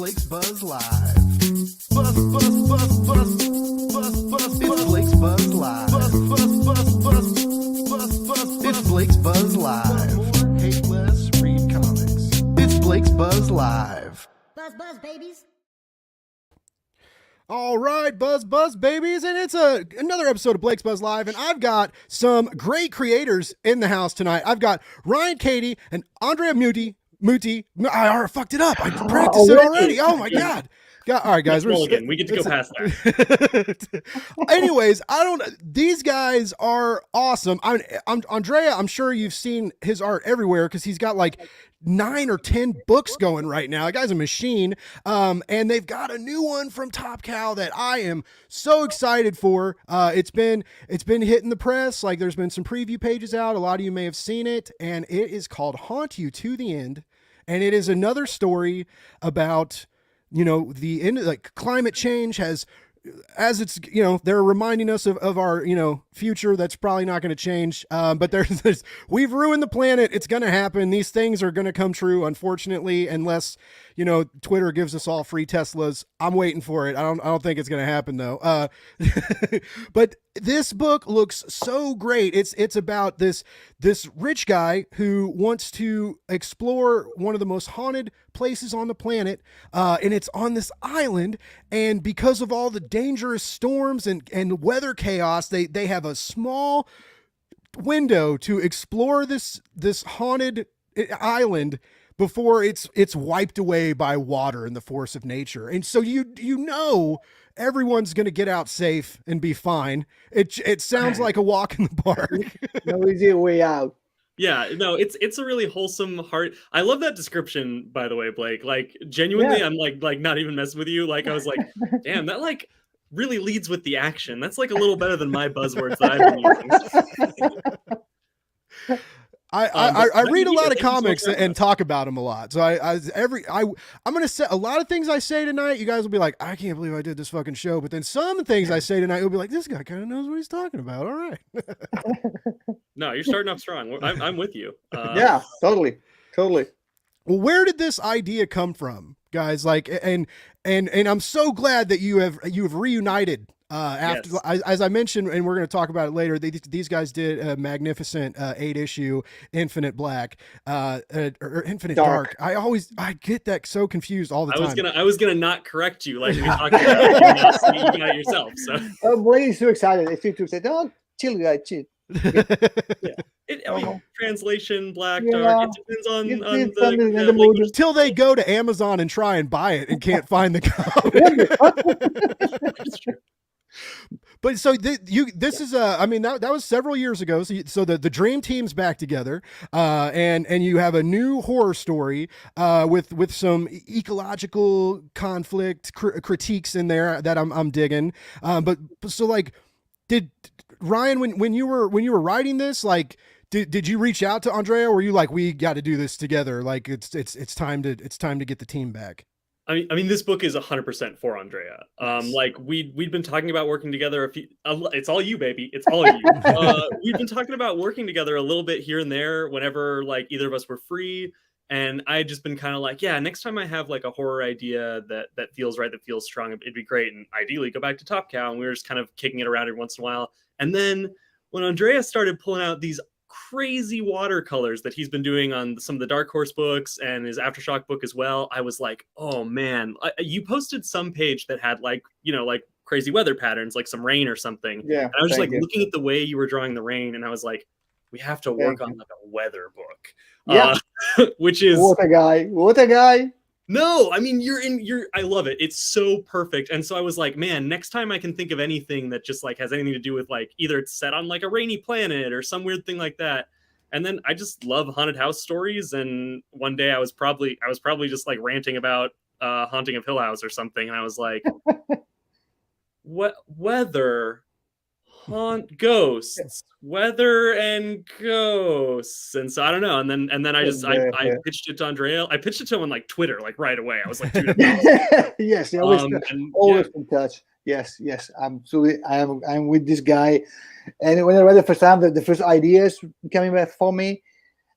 Blake's Buzz Live. Buzz, buzz, buzz, buzz, buzz, buzz. It's Blake's Buzz Live. Buzz, buzz, buzz, buzz, buzz, buzz. It's Blake's Buzz Live. More, hate less, read comics. It's Blake's Buzz Live. Buzz, buzz, babies. All right, buzz babies, and it's another episode of Blake's Buzz Live, and I've got some great creators in the house tonight. I've got Ryan, Cady, and Andrea Mutti. I fucked it up. I practiced it already. Oh my god. All right, guys. We get to go past that. Anyways, these guys are awesome. Andrea, I'm sure you've seen his art everywhere because he's got like 9 or 10 books going right now. The guy's a machine. And they've got a new one from Top Cow that I am so excited for. It's been hitting the press. Like there's been some preview pages out. A lot of you may have seen it, and it is called Haunt You to the End. And it is another story about, the end, like climate change has, as it's, they're reminding us of our, future that's probably not going to change. But there's, we've ruined the planet. It's going to happen. These things are going to come true, unfortunately, unless, Twitter gives us all free Teslas. I'm waiting for it. I don't think it's going to happen though. But this book looks so great. It's about this rich guy who wants to explore one of the most haunted places on the planet. And it's on this island. And because of all the dangerous storms and weather chaos, they have a small window to explore this haunted island before it's wiped away by water and the force of nature. And so everyone's going to get out safe and be fine. It sounds like a walk in the park. No easy way out. Yeah, no, it's a really wholesome heart. I love that description, by the way, Blake. Like genuinely, yeah. I'm like not even messing with you. Like I was like, damn, that like really leads with the action. That's like a little better than my buzzwords that I've been using. I read a lot of comics and talk about them a lot. So I'm going to say a lot of things I say tonight. You guys will be like, I can't believe I did this fucking show. But then some things I say tonight, you'll be like, this guy kind of knows what he's talking about. All right. No, you're starting off strong. I'm with you. Yeah, totally. Well, where did this idea come from, guys? Like, and I'm so glad that you have reunited. After, yes. As I mentioned, and we're going to talk about it later, these guys did a magnificent 8-issue Infinite Black, or Infinite Dark. I get that so confused all the time. I was gonna not correct you like we talked about. You got it yourself. So Blake is so excited. I feel too excited. Oh, chill, guy, chill. Yeah. Translation Black Dark. It depends on the mood. Until they go to Amazon and try and buy it and can't find the comic. That's true. But so this is that was several years ago. So the Dream Team's back together, and you have a new horror story with some ecological conflict critiques in there that I'm digging. But so like, did Ryan when you were writing this, like did you reach out to Andrea? Or were you like, we got to do this together? Like it's time to get the team back. I mean, this book is 100% for Andrea. Like we'd been talking about working together it's all you, baby. It's all you. We've been talking about working together a little bit here and there whenever like either of us were free. And I had just been kind of like, yeah, next time I have like a horror idea that feels right, that feels strong, it'd be great. And ideally go back to Top Cow. And we were just kind of kicking it around every once in a while. And then when Andrea started pulling out these crazy watercolors that he's been doing on some of the Dark Horse books and his Aftershock book as well, I was like, oh man, you posted some page that had like crazy weather patterns, like some rain or something. Yeah. And I was just like looking at the way you were drawing the rain, and I was like, we have to work on like a weather book. Yeah. Which is what a guy. No, I mean, I love it. It's so perfect. And so I was like, man, next time I can think of anything that just like has anything to do with like either it's set on like a rainy planet or some weird thing like that. And then I just love haunted house stories. And one day I was probably just like ranting about Haunting of Hill House or something. And I was like, what weather? Ghosts, weather and ghosts. And so I don't know. And then I pitched it to Andrea. I pitched it to him on like Twitter, like right away. I was like, dude, yes, always in touch. Yes. I'm with this guy. And when I read the first time, the first ideas coming back for me,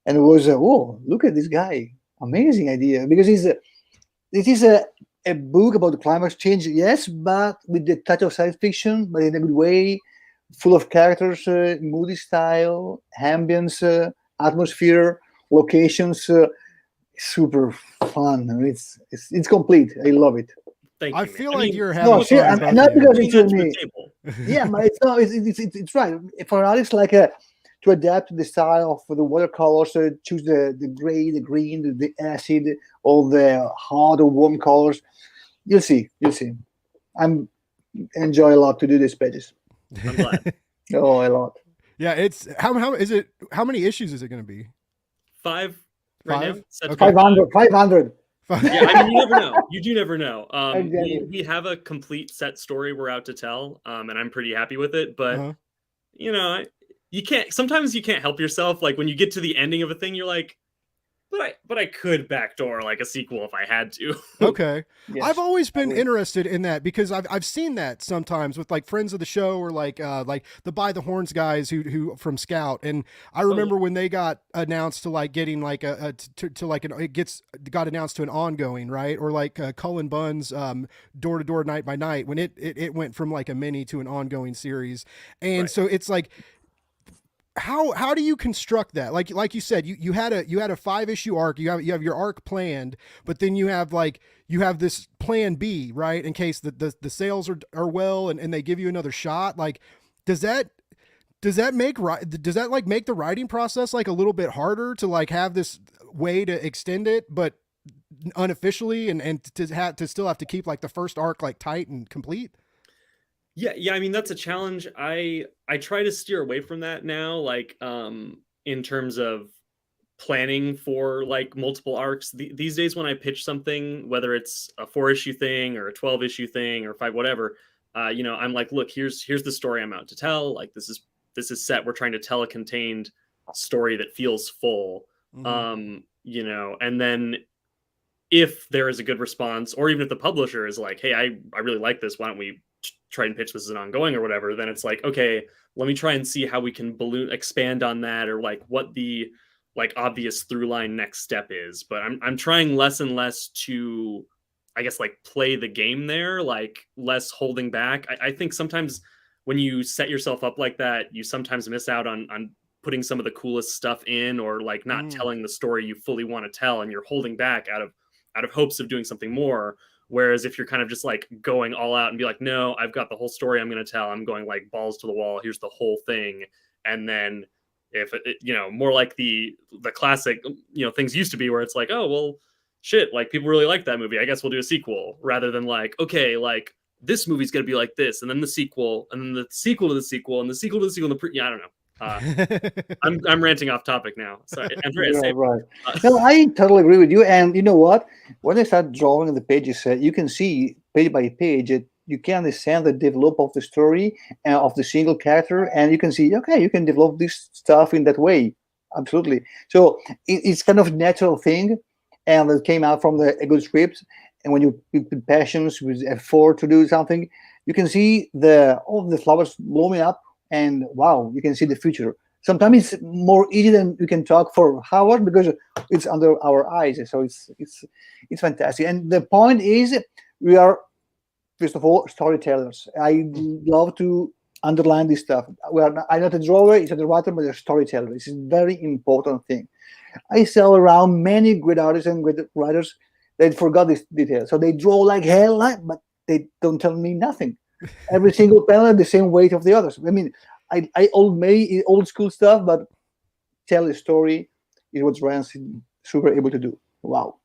and it was, oh, look at this guy. Amazing idea. Because it is a book about the climate change, yes, but with the touch of science fiction, but in a good way, full of characters, moody style, ambience, atmosphere, locations, super fun. I mean, it's complete. I love it. Thank I you, man. feel I like mean, you're No, having see, fun, both not of you. because bringing it's that to me. the table. Yeah, but it's no, it's right. For Alex, like to adapt to the style of the watercolors, choose the gray, the green, the acid, all the hard or warm colors. You'll see, you'll see. I'm enjoy a lot to do these pages. I'm glad. Oh, a lot. Yeah, it's how is it? How many issues is it going to be? 5 right now. 5? Set to Okay. 500, 500. 5. Yeah, I mean, you never know. You do never know. Exactly. We have a complete set story we're out to tell, and I'm pretty happy with it. But Uh-huh. you know, you can't. Sometimes you can't help yourself. Like when you get to the ending of a thing, you're like, but I could backdoor like a sequel if I had to. Okay. Yes. I've always been Agree. interested in that because I've seen that sometimes with like friends of the show or like the By the Horns guys who from Scout, and I remember when they got announced to like getting like to like got announced to an ongoing, right, or like Cullen Bunn's Door to Door Night by Night when it went from like a mini to an ongoing series, and Right. so it's like how do you construct that? Like you said, you had a 5-issue arc. You have your arc planned, but then you have this plan B, right? In case the sales are well and they give you another shot. Like, does that make like make the writing process like a little bit harder to like have this way to extend it, but unofficially and to still have to keep like the first arc like tight and complete? Yeah. I mean, that's a challenge. I try to steer away from that now. Like, in terms of planning for like multiple arcs these days, when I pitch something, whether it's a 4-issue thing or a 12-issue thing or 5 whatever, I'm like, look, here's the story I'm out to tell. Like this is set. We're trying to tell a contained story that feels full. Mhm. And then if there is a good response, or even if the publisher is like, hey, I really like this, why don't we try and pitch this as an ongoing or whatever, then it's like, okay, let me try and see how we can expand on that, or like what the like obvious through line next step is. But I'm trying less and less to, I guess, like play the game there, like less holding back. I think sometimes when you set yourself up like that, you sometimes miss out on putting some of the coolest stuff in, or like not telling the story you fully want to tell, and you're holding back out of hopes of doing something more. Whereas if you're kind of just like going all out and be like, no, I've got the whole story I'm going to tell, I'm going like balls to the wall, here's the whole thing. And then if more like the classic, things used to be, where it's like, oh, well, shit, like people really like that movie, I guess we'll do a sequel, rather than like, okay, like this movie's going to be like this, and then the sequel, and then the sequel to the sequel, and the sequel to the sequel, I don't know. I'm ranting off topic now. Sorry, Andrea. Yeah, Say, right. No, I totally agree with you. And you know what? When I start drawing the pages, you can see page by page, you can understand the develop of the story and of the single character, and you can see, okay, you can develop this stuff in that way. Absolutely. So it's kind of natural thing, and it came out from a good script. And when you with passions, with effort to do something, you can see all the flowers blooming up, and wow, you can see the future. Sometimes it's more easy than we can talk for hours because it's under our eyes. So it's fantastic. And the point is, we are first of all storytellers. I love to underline this stuff. I'm not a drawer, it's not a writer, but a storyteller. This is a very important thing. I sell around many great artists and great writers that forgot this detail. So they draw like hell, but they don't tell me nothing. Every single panel the same weight of the others. I mean, I old school stuff, but tell a story is what Ryan's super able to do. Wow.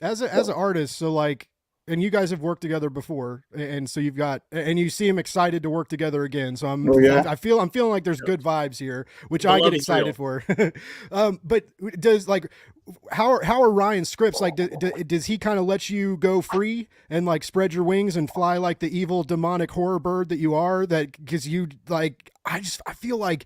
As an artist, so like, and you guys have worked together before, and so you seem excited to work together again. So I'm feeling like there's good vibes here, which I get excited for. But does like, how are Ryan's scripts like? Does he kind of let you go free and like spread your wings and fly like the evil demonic horror bird that you are? That because you like, I feel like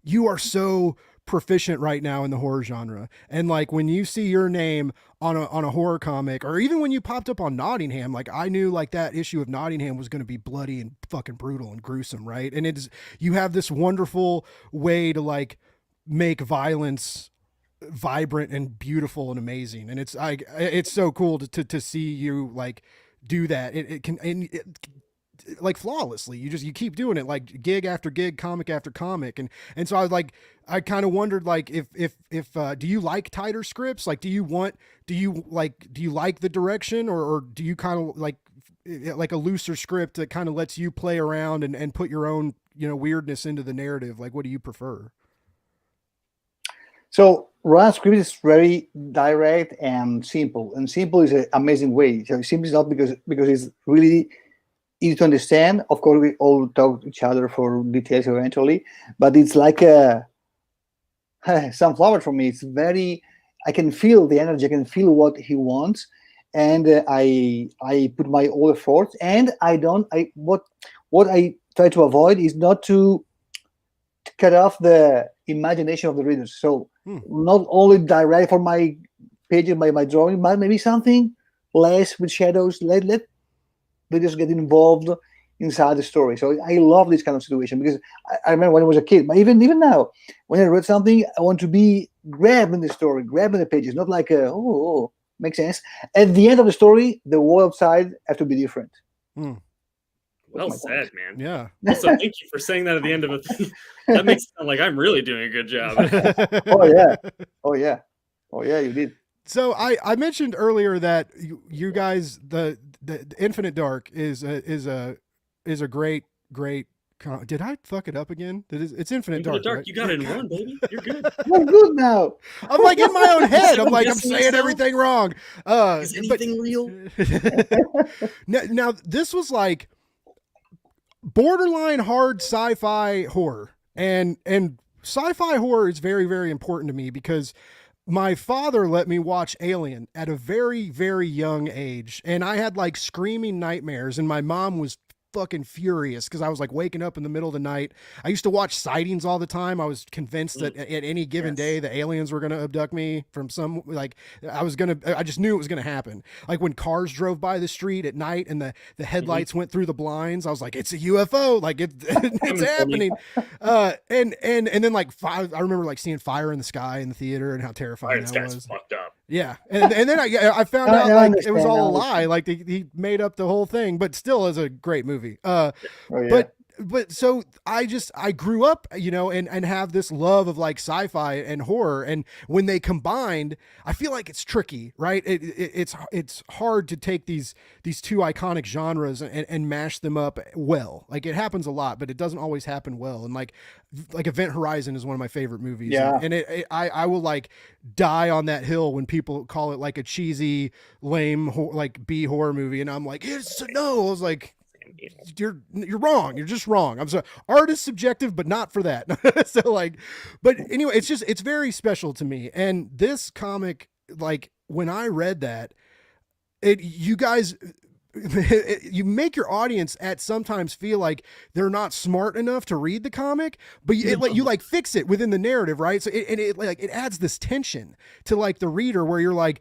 you are so proficient right now in the horror genre, and like when you see your name on a horror comic, or even when you popped up on Nottingham, like I knew like that issue of Nottingham was going to be bloody and fucking brutal and gruesome, right? And you have this wonderful way to like make violence vibrant and beautiful and amazing. And it's so cool to see you like do that. It can, like flawlessly. You keep doing it like gig after gig, comic after comic. And so I kind of wondered like if do you like tighter scripts? Like, do you like the direction or do you kind of like a looser script that kind of lets you play around and put your own, weirdness into the narrative? Like, what do you prefer? So Ron's script is very direct and simple. And simple is an amazing way. So simple is not because it's really easy to understand. Of course, we all talk to each other for details eventually, but it's like a sunflower for me. It's very, I can feel the energy. I can feel what he wants, and I put my all effort. And what I try to avoid is not to cut off the imagination of the readers. So not only direct for my pages, my drawing, but maybe something less with shadows. Let readers get involved inside the story. So I love this kind of situation because I remember when I was a kid, but even now, when I read something, I want to be grabbed in the story, grabbed in the pages, not like makes sense. At the end of the story, the world outside have to be different. Well said, man. Yeah. Also, thank you for saying that at the end of it. That makes it sound like I'm really doing a good job. Oh yeah, you did. So I mentioned earlier that you guys the Infinite Dark is a great. Did I fuck it up again? It's Infinite Dark. Right? You got it in one, baby. You're good. We're good now. I'm like in my own head. I'm like I'm saying everything wrong. Is anything real? Now this was like borderline hard sci-fi horror, and sci-fi horror is very, very important to me because my father let me watch Alien at a very, very young age, and I had like screaming nightmares, and my mom was fucking furious because I was like waking up in the middle of the night. I used to watch sightings all the time. I was convinced that at any given day the aliens were going to abduct me from some, like I just knew it was going to happen. Like when cars drove by the street at night and the headlights went through the blinds, I was like, it's a UFO. Like it's happening. And then like I remember like seeing fire in the sky in the theater and how terrifying that was. Fucked up. Yeah. And then I found out like it was all a lie. Like he made up the whole thing, but still is a great movie. But so I grew up, and have this love of like sci-fi and horror. And when they combined, I feel like it's tricky, right? It's hard to take these two iconic genres and mash them up well. Like it happens a lot, but it doesn't always happen well. And like Event Horizon is one of my favorite movies. Yeah. And I will like die on that hill when people call it like a cheesy, lame, like B horror movie. And I'm like, I was like, you're wrong. You're just wrong. I'm sorry. Art is subjective, but not for that. So like, but anyway, it's very special to me. And this comic, like when I read that, you guys, you make your audience sometimes feel like they're not smart enough to read the comic, but you like fix it within the narrative, right? So it adds this tension to like the reader where you're like,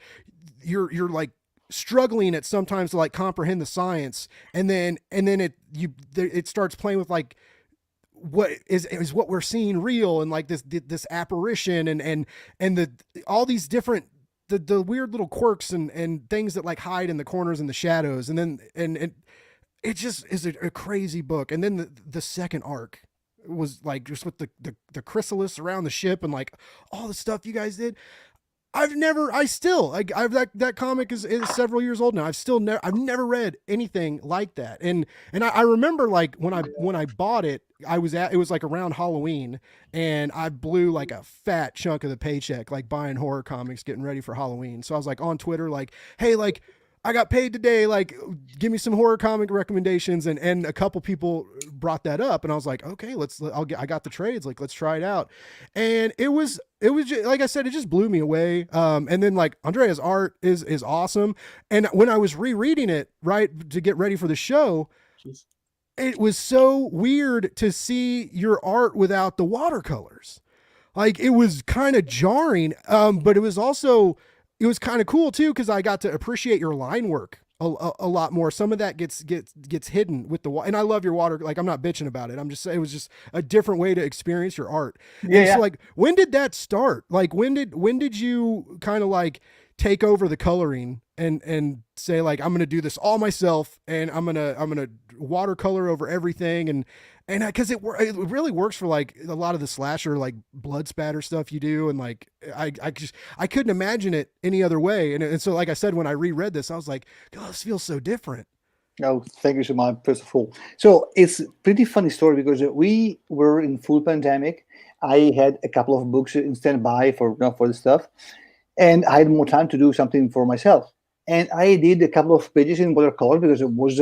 you're like struggling at sometimes to like comprehend the science, and then it starts playing with like what is what we're seeing real, and like this apparition and the all these different the weird little quirks and things that like hide in the corners and the shadows, and then it just is a crazy book. And then the second arc was like just with the chrysalis around the ship and like all the stuff you guys did. That comic is several years old now. I've never read anything like that. And I remember like when I bought it, it was like around Halloween, and I blew like a fat chunk of the paycheck, like buying horror comics, getting ready for Halloween. So I was like on Twitter, like, hey, like I got paid today, like give me some horror comic recommendations. And a couple people brought that up, and I was like, okay, I got the trades, like, let's try it out. And it was just, like I said, it just blew me away. And then like Andrea's art is awesome. And when I was rereading it, right, to get ready for the show, it was so weird to see your art without the watercolors. Like it was kind of jarring. But it was kind of cool too, because I got to appreciate your line work a lot more. Some of that gets hidden with the water. And I love your water. Like, I'm not bitching about it. I'm just saying it was just a different way to experience your art. Yeah, And so yeah. like, when did that start? Like, when did you kind of like take over the coloring and say like, I'm going to do this all myself and I'm going to watercolor over everything. And because it really works for like a lot of the slasher, like blood spatter stuff you do. And like, I couldn't imagine it any other way. And so, like I said, when I reread this, I was like, God, this feels so different. No, thank you so much, first of all. So it's a pretty funny story because we were in full pandemic. I had a couple of books in standby for for the stuff, and I had more time to do something for myself. And I did a couple of pages in watercolor because it was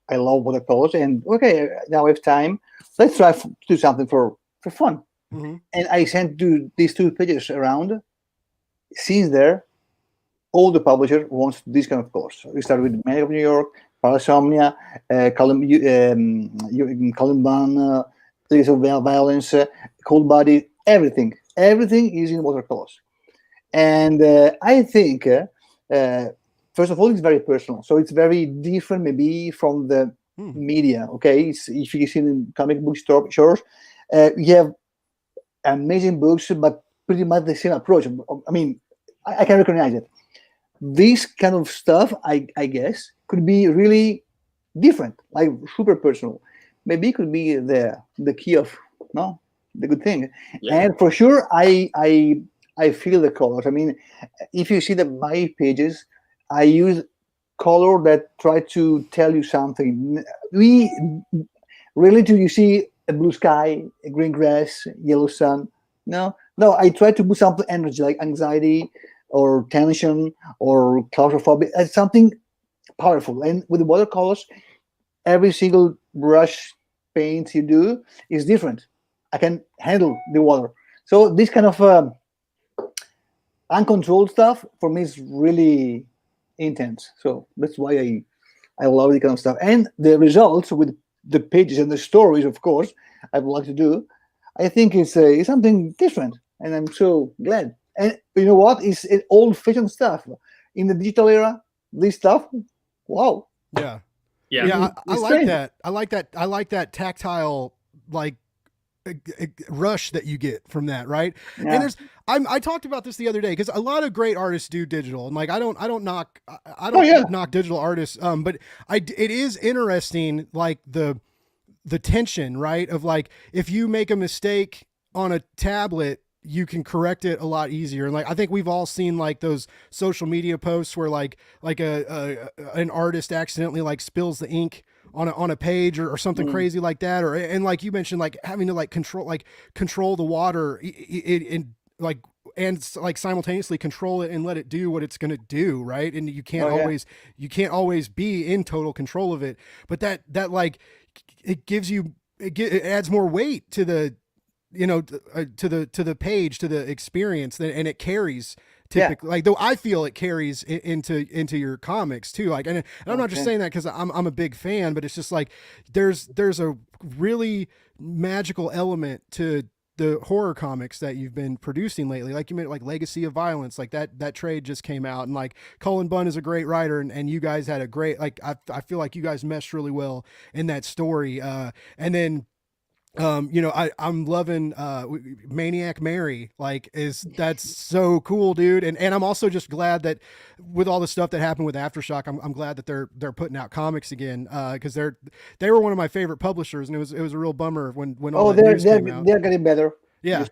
I love watercolors. And okay, now I have time. Let's try to do something for fun. Mm-hmm. And I sent these 2 pages around. Since there, all the publisher wants these kind of colors. So we started with Manic of New York, Parasomnia, Columbine, Days of Violence, Cold Body, everything. Everything is in watercolors. And I think, first of all, it's very personal. So it's very different maybe from the media, okay? If you see in comic book stores, you have amazing books, but pretty much the same approach. I mean, I can recognize it. This kind of stuff, I guess, could be really different, like super personal. Maybe it could be the key of the good thing. Yeah. And for sure, I feel the colors. I mean, if you see my pages, I use color that try to tell you something. We really do. You see a blue sky, a green grass, yellow sun. No, I try to put something energy like anxiety or tension or claustrophobia. It's something powerful. And with the watercolors, every single brush paint you do is different. I can handle the water. So this kind of uncontrolled stuff for me is really intense. So that's why I love this kind of stuff. And the results with the pages and the stories, of course, I would like to do. I think it's something different, and I'm so glad. And you know what? It's old-fashioned stuff. In the digital era, this stuff, wow. Yeah. Yeah. I like that. I like that tactile, like, rush that you get from that, right? Yeah. And I talked about this the other day because a lot of great artists do digital, and like I don't knock knock digital artists, but it is interesting, like the tension, right, of like if you make a mistake on a tablet, you can correct it a lot easier. And like I think we've all seen like those social media posts where like an artist accidentally like spills the ink on a page or something crazy like that, or and like you mentioned, like having to like control the water in like, and like simultaneously control it and let it do what it's going to do, right? And you can't always be in total control of it, but that like it adds more weight to the to the page, to the experience, and it carries typically, like, though I feel it carries into your comics too. Like, and I'm not just saying that because I'm a big fan, but it's just like there's a really magical element to the horror comics that you've been producing lately. Like you meant, like Legacy of Violence, like that trade just came out, and like Cullen Bunn is a great writer, and you guys had a great, like, I feel like you guys meshed really well in that story. And then I'm loving Maniac Mary, like that's so cool, dude. And I'm also just glad that with all the stuff that happened with Aftershock, I'm glad that they're putting out comics again, because they were one of my favorite publishers, and it was a real bummer when all that news came out. They're getting better. Yeah,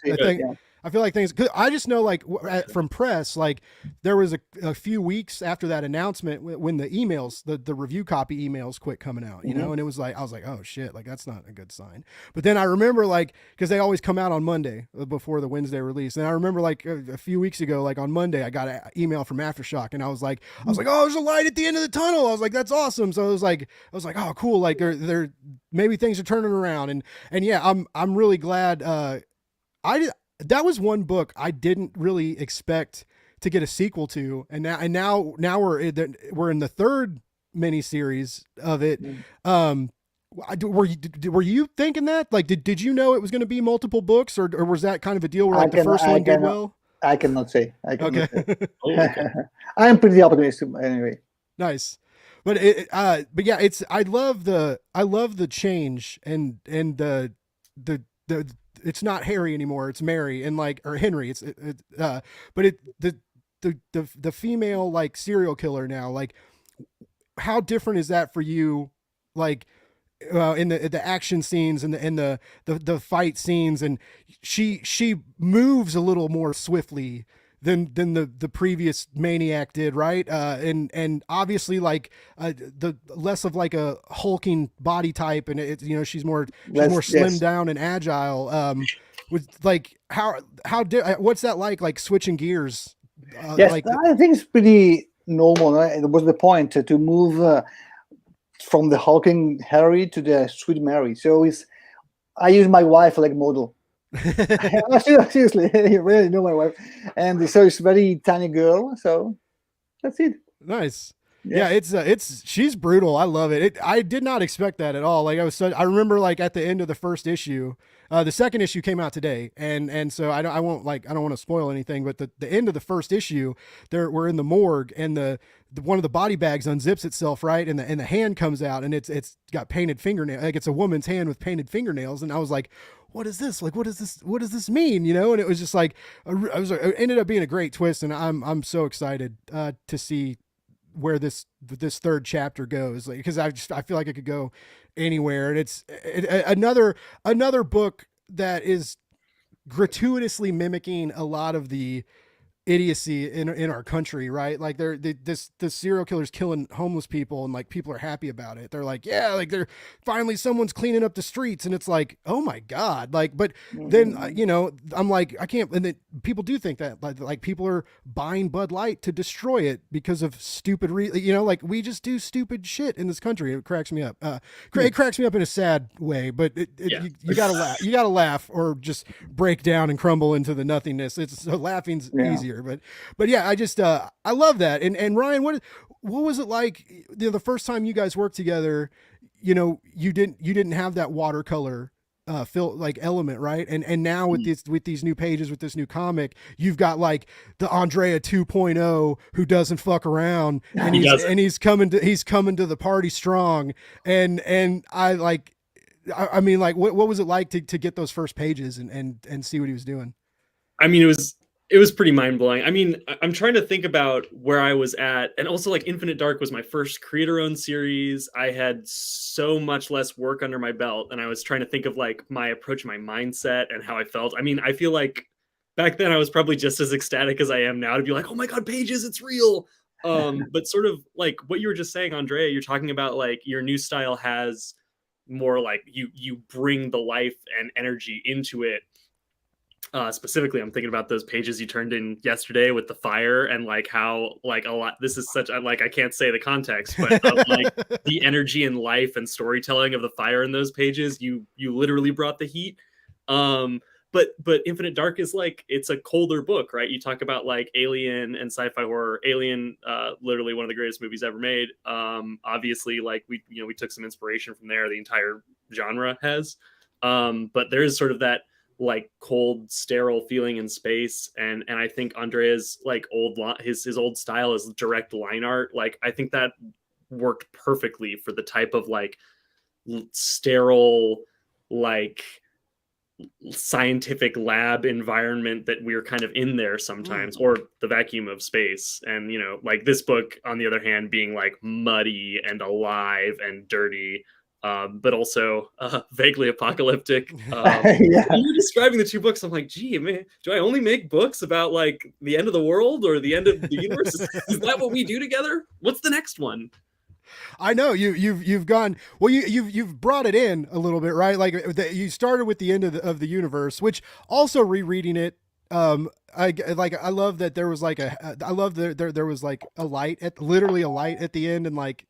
I feel like things. Cause I just know, like, from press, like there was a few weeks after that announcement when the emails, the review copy emails, quit coming out, you know, and it was like I was like, oh shit, like that's not a good sign. But then I remember, like, because they always come out on Monday before the Wednesday release, and I remember like a few weeks ago, like on Monday, I got an email from Aftershock, and I was like, oh, there's a light at the end of the tunnel. I was like, that's awesome. So I was like, oh, cool, like they're maybe things are turning around, and yeah, I'm really glad. That was one book I didn't really expect to get a sequel to, and now we're in the third miniseries of it. Were you thinking that, like, did you know it was going to be multiple books, or was that kind of a deal where like the first one did well? I cannot say. Okay. I am pretty optimistic anyway. Nice. but yeah, I love the change and the it's not Harry anymore, it's Mary, and like, or Henry, but it the female like serial killer now, like how different is that for you, like in the action scenes and the fight scenes, and she moves a little more swiftly than the previous maniac did, right? And obviously like the less of like a hulking body type, and it's, you know, she's more slimmed Yes. down and agile. With like what's that like switching gears? Yes, Like I think it's pretty normal. Right? It was the point to move from the hulking Harry to the sweet Mary. So I use my wife like model. Seriously, you really know my wife, and so it's very tiny girl. So that's it. Nice. Yeah. Yeah, it's she's brutal. I love it. I did not expect that at all. Like I remember like at the end of the first issue, the second issue came out today, and so I don't want to spoil anything, but the end of the first issue, we're in the morgue, and the one of the body bags unzips itself, right, and the hand comes out, and it's got painted fingernails, like it's a woman's hand with painted fingernails, and I was like, what is this? Like, what does this mean? You know? And it was just like, it ended up being a great twist, and I'm so excited to see where this third chapter goes, like, because I feel like it could go anywhere, and it's another book that is gratuitously mimicking a lot of the idiocy in our country, right? Like this serial killer's killing homeless people, and like people are happy about it. They're like, yeah, like they're finally someone's cleaning up the streets, and it's like, oh my god, like. But then you know, I'm like, I can't. And then people do think that like people are buying Bud Light to destroy it because of stupid, you know, like we just do stupid shit in this country. It cracks me up. It cracks me up in a sad way, but you gotta laugh. You gotta laugh or just break down and crumble into the nothingness. It's so laughing's easier. But yeah, I just I love that. And Ryan, what was it like, you know, the first time you guys worked together? You know, you didn't have that watercolor like element, right? And now with these new pages, with this new comic, you've got like the Andrea 2.0 who doesn't fuck around, and he's coming to the party strong. And I mean, like, what was it like to get those first pages and see what he was doing? I mean, it was pretty mind blowing. I mean, I'm trying to think about where I was at, and also like Infinite Dark was my first creator-owned series. I had so much less work under my belt, and I was trying to think of like my approach, my mindset, and how I felt. I mean, I feel like back then I was probably just as ecstatic as I am now to be like, oh my god, pages, it's real. But sort of like what you were just saying, Andrea, you're talking about like your new style has more like you bring the life and energy into it. Specifically, I'm thinking about those pages you turned in yesterday with the fire, and like how like a lot. This is such like I can't say the context, but like the energy and life and storytelling of the fire in those pages. You literally brought the heat. But Infinite Dark is like, it's a colder book, right? You talk about like Alien and sci-fi horror. Alien, literally one of the greatest movies ever made. Obviously, like we took some inspiration from there. The entire genre has, but there is sort of that like cold, sterile feeling in space, and I think Andrea's like his old style is direct line art. Like I think that worked perfectly for the type of like sterile, like scientific lab environment that we're kind of in there sometimes, or the vacuum of space. And you know, like this book on the other hand being like muddy and alive and dirty, but also vaguely apocalyptic. Yeah. You were describing the two books, I'm like, gee, man, do I only make books about like the end of the world or the end of the universe? Is that what we do together? What's the next one? I know you've gone well. You've brought it in a little bit, right? Like you started with the end of the universe, which also rereading it. I love that there was like I love there was like literally a light at the end, and like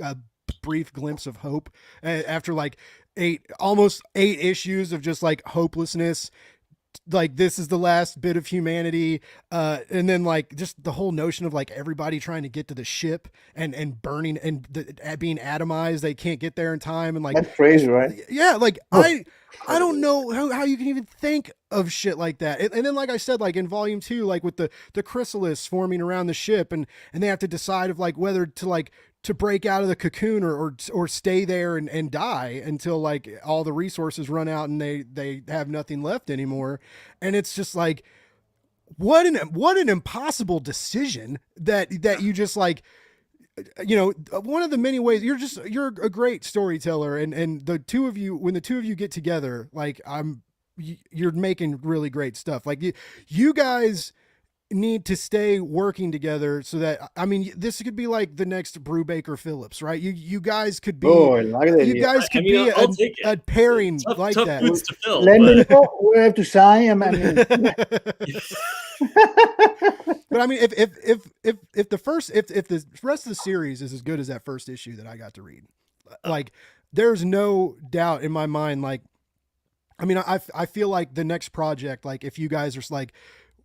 a brief glimpse of hope after like almost 8 issues of just like hopelessness. Like this is the last bit of humanity, and then like just the whole notion of like everybody trying to get to the ship and burning and being atomized, they can't get there in time, and like that's crazy, right? Yeah, like I don't know how you can even think of shit like that. And then like I said, like in volume 2, like with the chrysalis forming around the ship, and they have to decide of like whether to like to break out of the cocoon or stay there and die until like all the resources run out and they have nothing left anymore. And it's just like, what an impossible decision that you just like, you know, one of the many ways you're a great storyteller, and the two of you, when the two of you get together, like you're making really great stuff. Like you guys need to stay working together so that, I mean, this could be like the next Brubaker Phillips, right? You guys could be, you guys could be a pairing like tough that. boots to fill, Let me know where I have to sign. I mean, but I mean, if the rest of the series is as good as that first issue that I got to read, like there's no doubt in my mind. Like, I mean, I feel like the next project, like if you guys are like,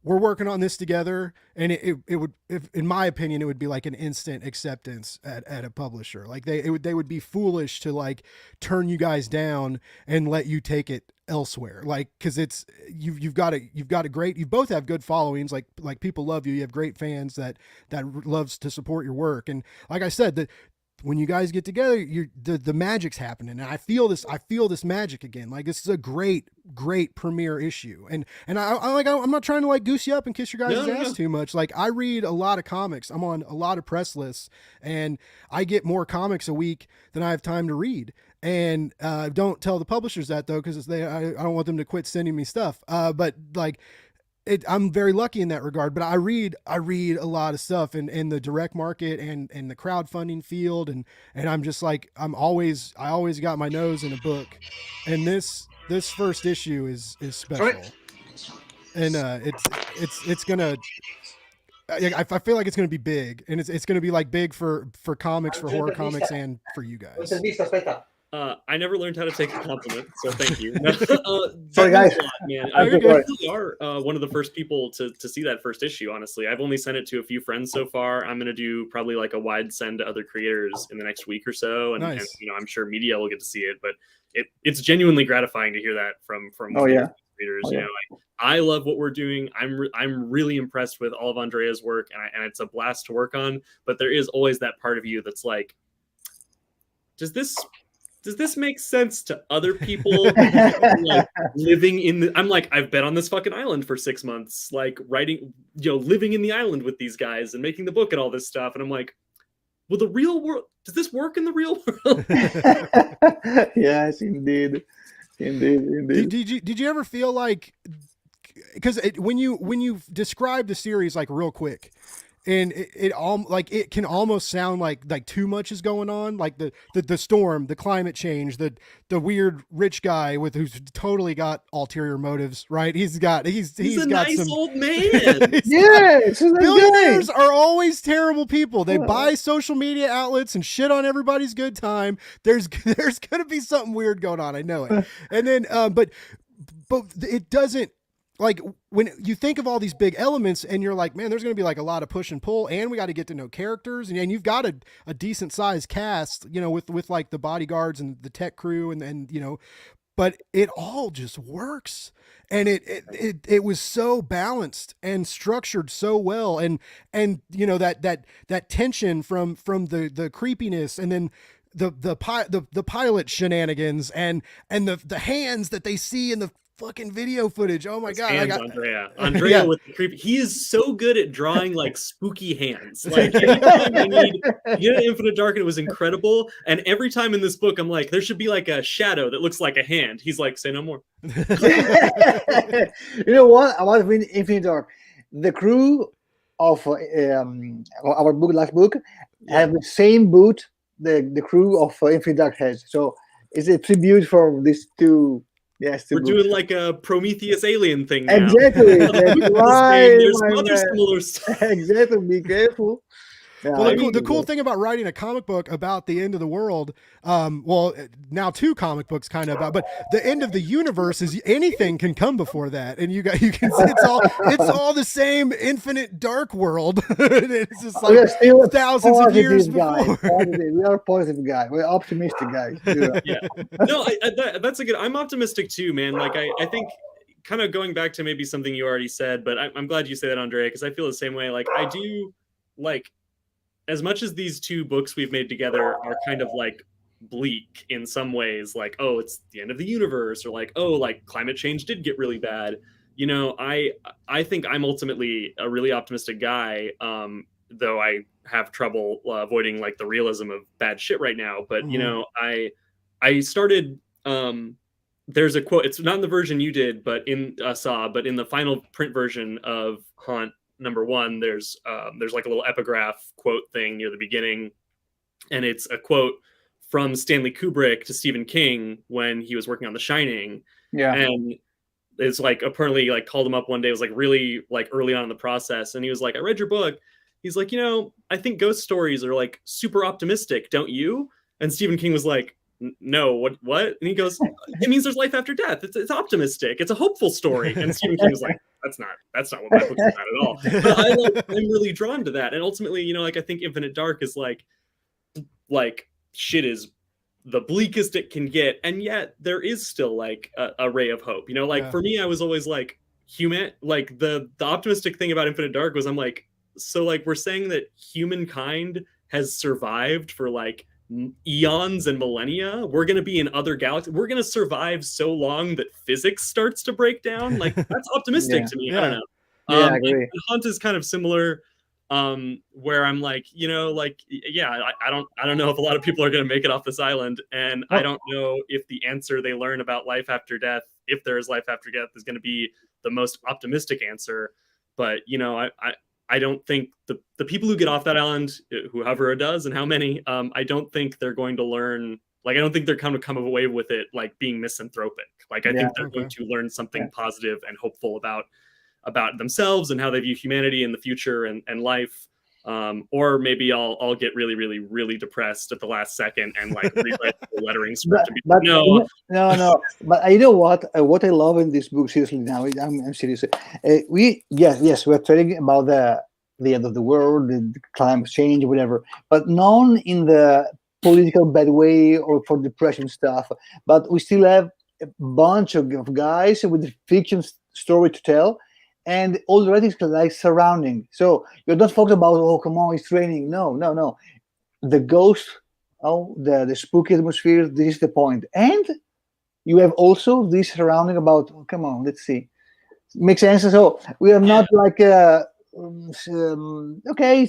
we're working on this together, and it would, if, in my opinion, it would be like an instant acceptance at a publisher. Like they would be foolish to like turn you guys down and let you take it elsewhere. Like, cause it's, you've got a great, you both have good followings. Like people love you. You have great fans that loves to support your work. And like I said, when you guys get together, the magic's happening, and I feel this magic again. Like this is a great premiere issue, and I'm not trying to like goose you up and kiss your guys' ass too much. Like I read a lot of comics, I'm on a lot of press lists, and I get more comics a week than I have time to read. And don't tell the publishers that though, because I don't want them to quit sending me stuff. But like. I'm very lucky in that regard, but I read a lot of stuff in the direct market and the crowdfunding field. And I'm just like, I always got my nose in a book, and this first issue is special. Sorry? And it's gonna, I feel like it's going to be big, and it's going to be like big for comics, for horror comics, and for you guys. I never learned how to take a compliment, so thank you. Sorry, guys. Man, You really are one of the first people to see that first issue, honestly. I've only sent it to a few friends so far. I'm going to do probably like a wide send to other creators in the next week or so. And, nice. And you know, I'm sure media will get to see it, but it's genuinely gratifying to hear that from yeah. creators. You know, like, I love what we're doing. I'm really impressed with all of Andrea's work, and it's a blast to work on. But there is always that part of you that's like, does this make sense to other people? Like living in the, I'm like, I've been on this fucking island for 6 months, like writing, you know, living in the island with these guys and making the book and all this stuff. And I'm like, well, the real world, does this work in the real world? Yes, indeed. Did you ever feel like, because when you describe the series like real quick, and it can almost sound like too much is going on, like the storm, the climate change, the weird rich guy who's totally got ulterior motives, right? He's got a got nice some old man. Yes, billionaires are always terrible people. They buy social media outlets and shit on everybody's good time. There's gonna be something weird going on. I know it. And then but it doesn't. Like when you think of all these big elements and you're like, man, there's going to be like a lot of push and pull, and we got to get to know characters, and you've got a decent sized cast, you know, with like the bodyguards and the tech crew and you know, but it all just works. And it was so balanced and structured so well. And you know, that tension from the creepiness, and then the pilot shenanigans and the hands that they see in the fucking video footage. Oh my God. Andrea with the creepy. He is so good at drawing like spooky hands. Like anytime I need Infinite Dark, and it was incredible. And every time in this book, I'm like, there should be like a shadow that looks like a hand. He's like, say no more. You know what? About Infinite Dark, the crew of our book, last book, have the same boot the crew of Infinite Dark has. So it's a tribute for these two. Yes, we're doing like a Prometheus alien thing now. Exactly. That's right, there's other similar stuff. Exactly. Be careful. Yeah, well, the cool thing about writing a comic book about the end of the world, well, now 2 comic books kind of about, but the end of the universe is anything can come before that, and you can see it's all the same infinite dark world. It's just like thousands of years before. We are positive guys. We're optimistic guys. Yeah. No, that's a good. I'm optimistic too, man. Like I think. Kind of going back to maybe something you already said, but I'm glad you say that, Andrea, because I feel the same way. Like I do, like. as much as these two books we've made together are kind of like bleak in some ways, like, oh, it's the end of the universe, or like, oh, like climate change did get really bad. You know, I think I'm ultimately a really optimistic guy, though I have trouble avoiding like the realism of bad shit right now. But you know, I started. There's a quote. It's not in the version you did, but in but in the final print version of Haunt #1, there's like a little epigraph quote thing near the beginning, and it's a quote from Stanley Kubrick to Stephen King when he was working on The Shining. Yeah. And it's like apparently like called him up one day. It was like really like early on in the process, and he was like, "I read your book." He's like, "You know, I think ghost stories are like super optimistic, don't you?" And Stephen King was like, "No, what?" And he goes, "It means there's life after death. It's optimistic. It's a hopeful story." And Stephen King was like, "That's not what my book's about at all." But I'm really drawn to that, and ultimately, you know, like I think Infinite Dark is like shit is the bleakest it can get, and yet there is still like a ray of hope. You know, like for me, I was always like human. Like the optimistic thing about Infinite Dark was I'm like, so like we're saying that humankind has survived for like eons and millennia. We're going to be in other galaxies. We're going to survive so long that physics starts to break down. Like that's optimistic to me. I don't know. Yeah, I agree. Hunt is kind of similar, where I'm like, you know, like, yeah, I don't know if a lot of people are going to make it off this island, and I don't know if the answer they learn about life after death, if there is life after death, is going to be the most optimistic answer. But you know, I don't think the people who get off that island, whoever it does and how many, I don't think they're going to learn. Like, I don't think they're going to come away with it like being misanthropic. Like, I think they're going to learn something positive and hopeful about themselves and how they view humanity in the future and life. Or maybe I'll get really, really, really depressed at the last second and like rewrite the lettering script. No. But you know what? What I love in this book, seriously, now I'm serious. We're talking about the end of the world, the climate change, whatever, but none in the political bad way or for depression stuff. But we still have a bunch of guys with fiction story to tell. And all the writings like surrounding. So you're not focused about, oh, come on, it's raining. No. The ghost, the spooky atmosphere, this is the point. And you have also this surrounding about, oh, come on, let's see. Makes sense. So we are not like, okay,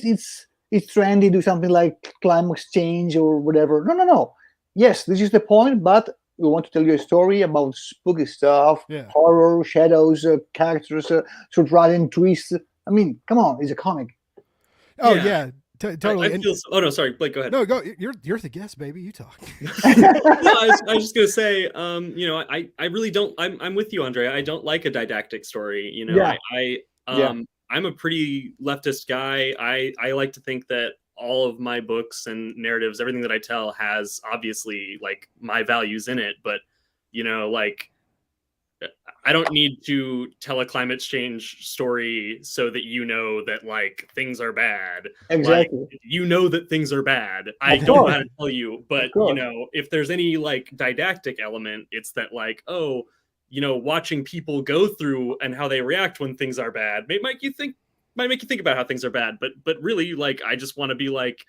it's trendy, do something like climate change or whatever. No. Yes, this is the point, but we want to tell you a story about spooky stuff, horror, shadows, characters, surprising twists. I mean, come on, it's a comic. Oh yeah, totally. Oh no, sorry, Blake, go ahead. No, go. You're the guest, baby. You talk. No, I was just gonna say, you know, I really don't. I'm with you, Andrea. I don't like a didactic story. You know, I'm a pretty leftist guy. I like to think that all of my books and narratives, everything that I tell has obviously like my values in it, but you know, like I don't need to tell a climate change story so that you know that like things are bad. Exactly. Like, you know that things are bad. I don't know how to tell you, but you know, if there's any like didactic element, it's that like, oh, you know, watching people go through and how they react when things are bad might make you think about how things are bad, but really, like, I just want to be like,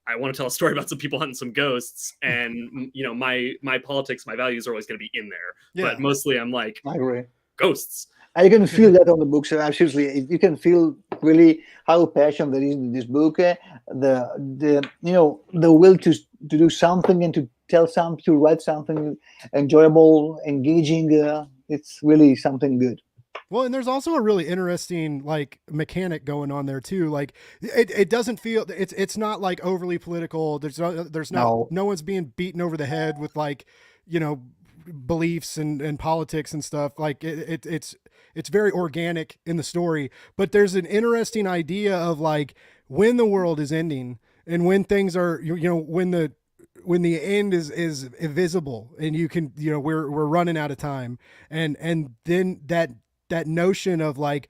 I want to tell a story about some people hunting some ghosts, and you know, my politics, my values are always going to be in there. But mostly, I'm like, I agree. Ghosts. I can feel that on the book. So absolutely, you can feel really how passion there is in this book. The you know, the will to do something and to tell something, to write something enjoyable, engaging. It's really something good. Well, and there's also a really interesting like mechanic going on there too. Like it doesn't feel it's not like overly political. No one's being beaten over the head with like, you know, beliefs and politics and stuff. Like it's very organic in the story, but there's an interesting idea of like when the world is ending and when things are, you know, when the end is invisible and you can, you know, we're running out of time. And then that notion of like,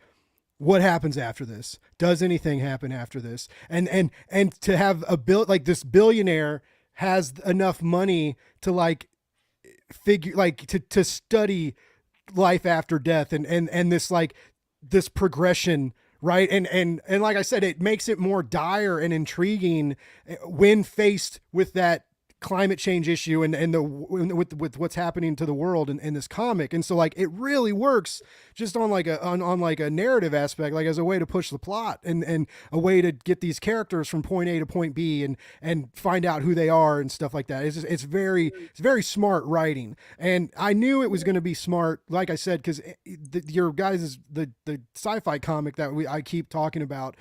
what happens after this? Does anything happen after this? And to have like this billionaire has enough money to like figure, like to study life after death and this like this progression right? And like I said, it makes it more dire and intriguing when faced with that climate change issue and the with what's happening to the world in this comic. And so like it really works just on like on like a narrative aspect, like as a way to push the plot and a way to get these characters from point A to point B and find out who they are and stuff like that. It's very smart writing, and I knew it was going to be smart, like I said, because your guys' the sci-fi comic that I keep talking about,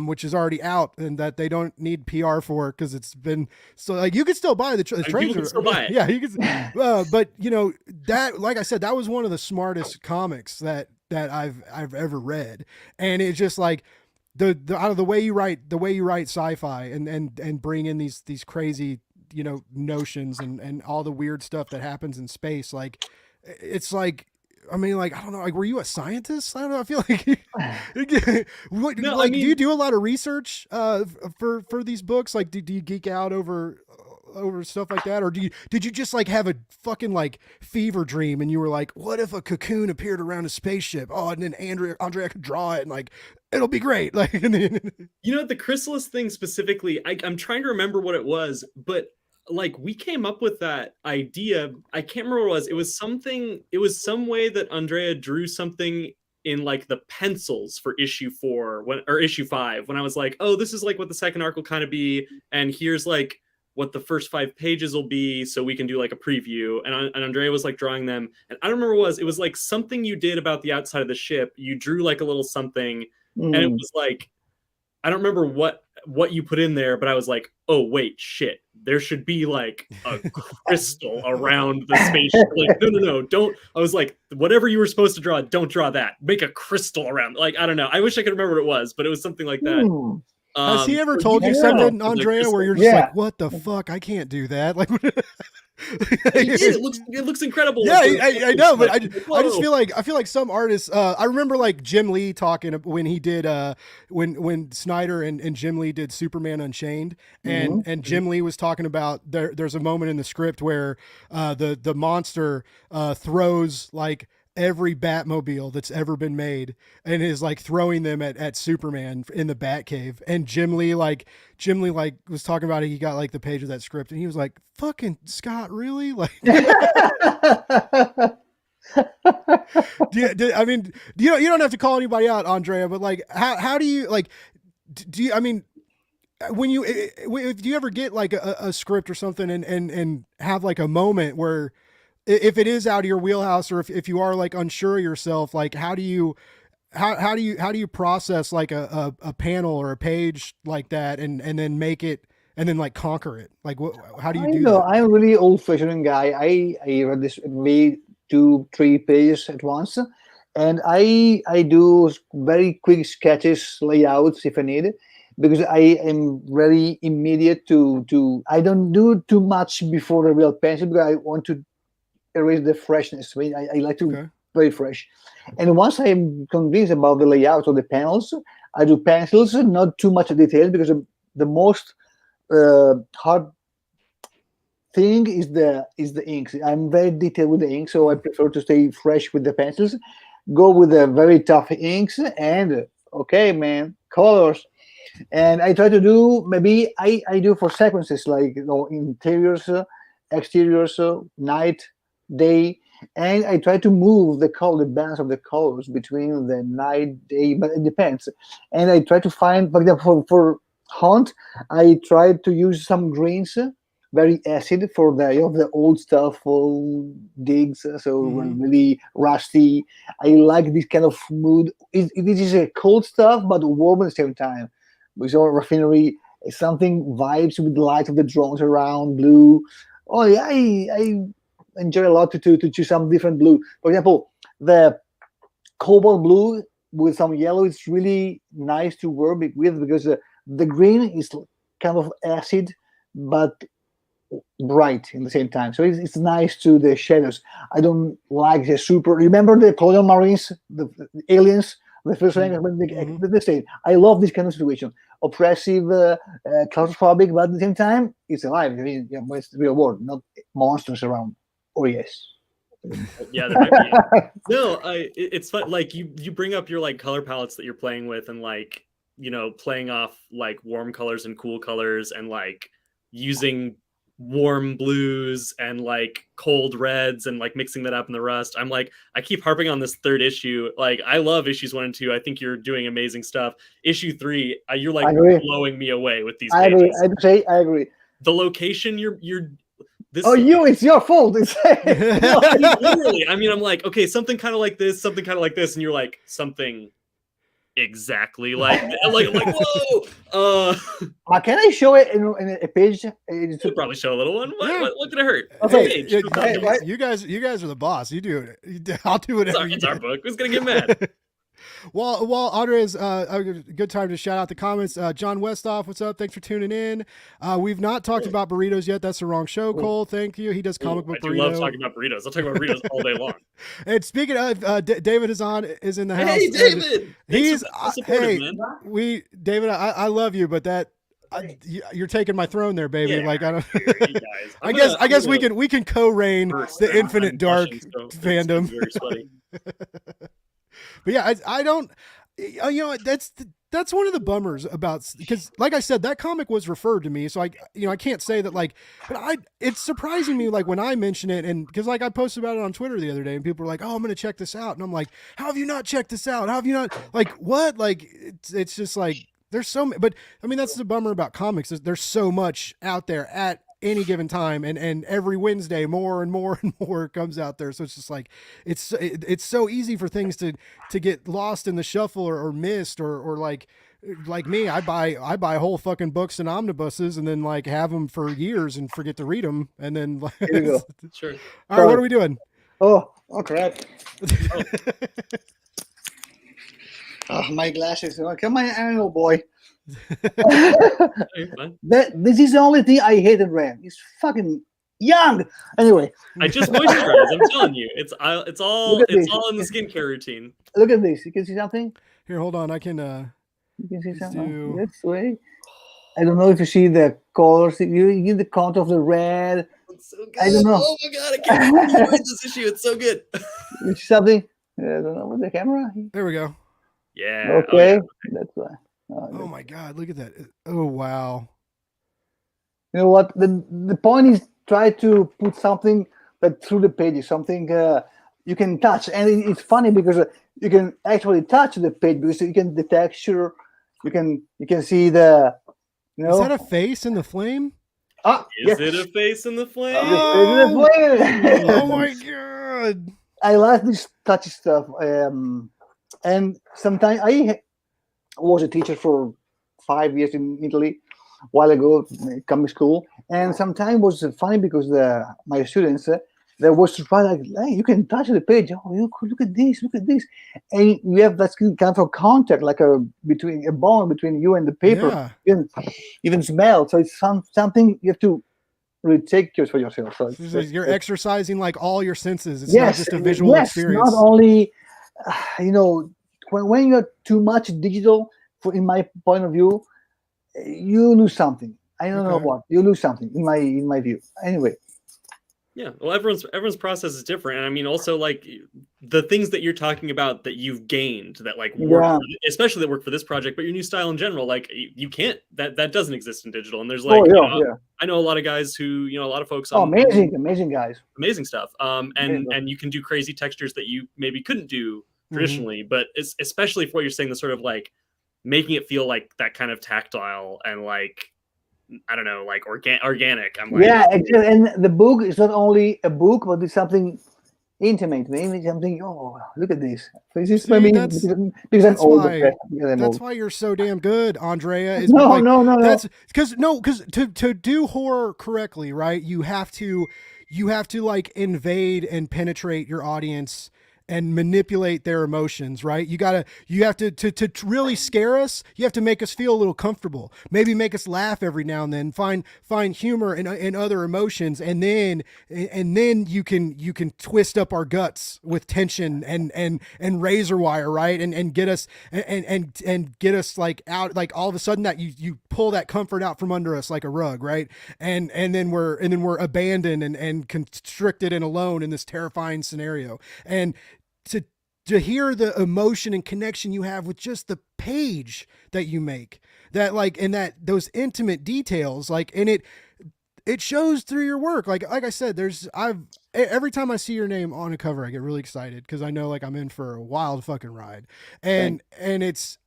which is already out and that they don't need PR for because it's been so like you could still buy the People trades can still buy it. yeah, you can. But you know that, like I said, that was one of the smartest comics that I've ever read, and it's just like the out of the way you write sci-fi and bring in these crazy notions and all the weird stuff that happens in space. Like it's like. I mean, like, I don't know. Like, were you a scientist? I don't know. I feel like, No, like, I mean, do you do a lot of research for these books? Like, do you geek out over stuff like that, or did you just like have a fucking like fever dream and you were like, what if a cocoon appeared around a spaceship? Oh, and then Andrea could draw it and like it'll be great. Like, the chrysalis thing specifically, I'm trying to remember what it was, but like we came up with that idea. I can't remember what it was. It was some way that Andrea drew something in like the pencils for issue 4 or issue 5 when I was like, oh, this is like what the second arc will kind of be, and here's like what the first 5 pages will be, so we can do like a preview. And Andrea was like drawing them, and I don't remember what it was like something you did about the outside of the ship. You drew like a little something, and it was like, I don't remember what you put in there, but I was like, oh wait, shit, there should be like a crystal around the spaceship. Like, no, don't. I was like, whatever you were supposed to draw, don't draw that. Make a crystal around. Like, I don't know. I wish I could remember what it was, but it was something like that. Has he ever told you something, Andrea, where you're just like, what the fuck? I can't do that. Like, it looks incredible. Yeah, I know, but I just feel like some artists. I remember like Jim Lee talking when he did when Snyder and Jim Lee did Superman Unchained, and Jim Lee was talking about there's a moment in the script where the monster throws like every Batmobile that's ever been made and is like throwing them at Superman in the Batcave. And Jim Lee was talking about it. He got like the page of that script and he was like, fucking Scott, really? Like, I mean, you don't have to call anybody out, Andrea, but like, how do you like, do you, I mean, when you, do you ever get like a script or something and have like a moment where, if it is out of your wheelhouse, or if you are like unsure of yourself, like how do you process like a panel or a page like that and then make it and then like conquer it? Like how do you do that? I'm a really old fashioned guy. I read this maybe 2-3 pages at once, and I do very quick sketches, layouts if I need, because I am very immediate to I don't do too much before the real pencil because I want to erase the freshness. I mean, I like to very fresh. And once I'm convinced about the layout of the panels, I do pencils, not too much detail, because the most hard thing is the inks. I'm very detailed with the ink, so I prefer to stay fresh with the pencils. Go with the very tough inks, and okay, man, colors. And I try to do maybe I do for sequences like interiors, exteriors, night, day, and I try to move the balance of the colors between the night, day, but it depends. And I try to find, for example, for Hunt, I try to use some greens, very acid for the old stuff, old digs, so really rusty. I like this kind of mood. It is a cold stuff, but warm at the same time. With our raffinery, something vibes with the light of the drones around, blue. Oh yeah, I enjoy a lot to choose some different blue. For example, the cobalt blue with some yellow is really nice to work with, because the green is kind of acid but bright in the same time. So it's nice to the shadows. I don't like the super. Remember the colonial marines, the aliens, the first the same. I love this kind of situation. Oppressive, claustrophobic, but at the same time, it's alive. I mean, it's the real world, not monsters around. Oh yes. Yeah, there might be. No, it's fun. Like you bring up your like color palettes that you're playing with, and like playing off like warm colors and cool colors, and like using warm blues and like cold reds, and like mixing that up in the rust. I'm like, I keep harping on this third issue. Like, I love issues 1 and 2. I think you're doing amazing stuff. Issue 3, you're like blowing me away with these pages. I agree. The location you're this. Oh, it's your fault. It's No, I mean, literally. I mean, I'm like, okay, something kind of like this, something kind of like this, and you're like, something exactly like like whoa. Can I show it in a page? You could probably show a little one. What could it hurt? Okay. You guys are the boss. You do it. I'll do whatever. It's our book. Who's gonna get mad? While Andrea's a good time to shout out the comments. John Westoff, what's up? Thanks for tuning in. We've not talked about burritos yet. That's the wrong show, Cole. Thank you. He does comic book burrito. I love talking about burritos. I'll talk about burritos all day long. And speaking of, David is in the house. Hey, David. He's hey, man. David. I love you, but you're taking my throne there, baby. Yeah, like I don't. I guess we can co-reign the Infinite Dark fandom. But yeah, I don't, that's one of the bummers about, because like I said, that comic was referred to me. So I can't say that like, but it's surprising me, like when I mention it, and because like I posted about it on Twitter the other day and people were like, oh, I'm going to check this out. And I'm like, how have you not checked this out? How have you not, like, what? Like, it's just like, there's so many, but I mean, that's the bummer about comics. There's so much out there at any given time, and every Wednesday more and more and more comes out there. So it's just like it's so easy for things to get lost in the shuffle or missed or like me, I buy whole fucking books and omnibuses and then like have them for years and forget to read them, and then like, there you go. Sure. All right, what are we doing? Oh crap. My glasses. Come on, animal boy. This is the only thing I hate in Ram. He's fucking young. Anyway, I just moisturize. I'm telling you, it's all in the skincare routine. Look at this. You can see something. Here, hold on. I can. You can see something. This way. I don't know if you see the colors. You get the count of the red. It's so good. I don't know. Oh my god, I can't read this issue. It's so good. You see something? I don't know with the camera. There we go. Yeah. Okay. Oh, yeah. That's why. Oh my god, look at that. Oh wow. You know what? The point is try to put something that through the pages, something you can touch. And it's funny because you can actually touch the page because you can the texture, you can see the Is that a face in the flame? Is it a face in the flame? Oh my god. I like this touchy stuff. And sometimes I was a teacher for 5 years in Italy a while ago, comic school, and sometimes it was funny because my students they were surprised, like, hey, you can touch the page. Oh, you could look at this, and you have that kind of contact, like a bond between you and the paper. Yeah. You can even smell. So it's something you have to really take care for yourself. So you're exercising like all your senses. It's not just a visual experience. Not only, when you're too much digital, in my point of view, you lose something. I don't know what. You lose something in my view. Anyway. Yeah, well, everyone's process is different, and I mean, also like the things that you're talking about that you've gained that like work, especially that work for this project, but your new style in general, like you can't that doesn't exist in digital. And there's like, I know a lot of guys who, a lot of folks. Amazing guys, amazing stuff. And you can do crazy textures that you maybe couldn't do traditionally, but especially for what you're saying, the sort of like making it feel like that kind of tactile and like, I don't know, like organic. I'm like, and the book is not only a book, but it's something intimate. Maybe something. Oh, look at this. This is maybe because I'm old. That's why you're so damn good, Andrea. No. That's because to do horror correctly, right? You have to like invade and penetrate your audience and manipulate their emotions, right? You have to really scare us. You have to make us feel a little comfortable, maybe make us laugh every now and then, find humor in other emotions. And then you can twist up our guts with tension and razor wire, right? And get us and get us like out, like all of a sudden that you pull that comfort out from under us like a rug, right? And then we're abandoned and constricted and alone in this terrifying scenario. And to hear the emotion and connection you have with just the page that you make, that like, and that those intimate details, like, and it shows through your work. Like I said, every time I see your name on a cover, I get really excited because I know like I'm in for a wild fucking ride. And it's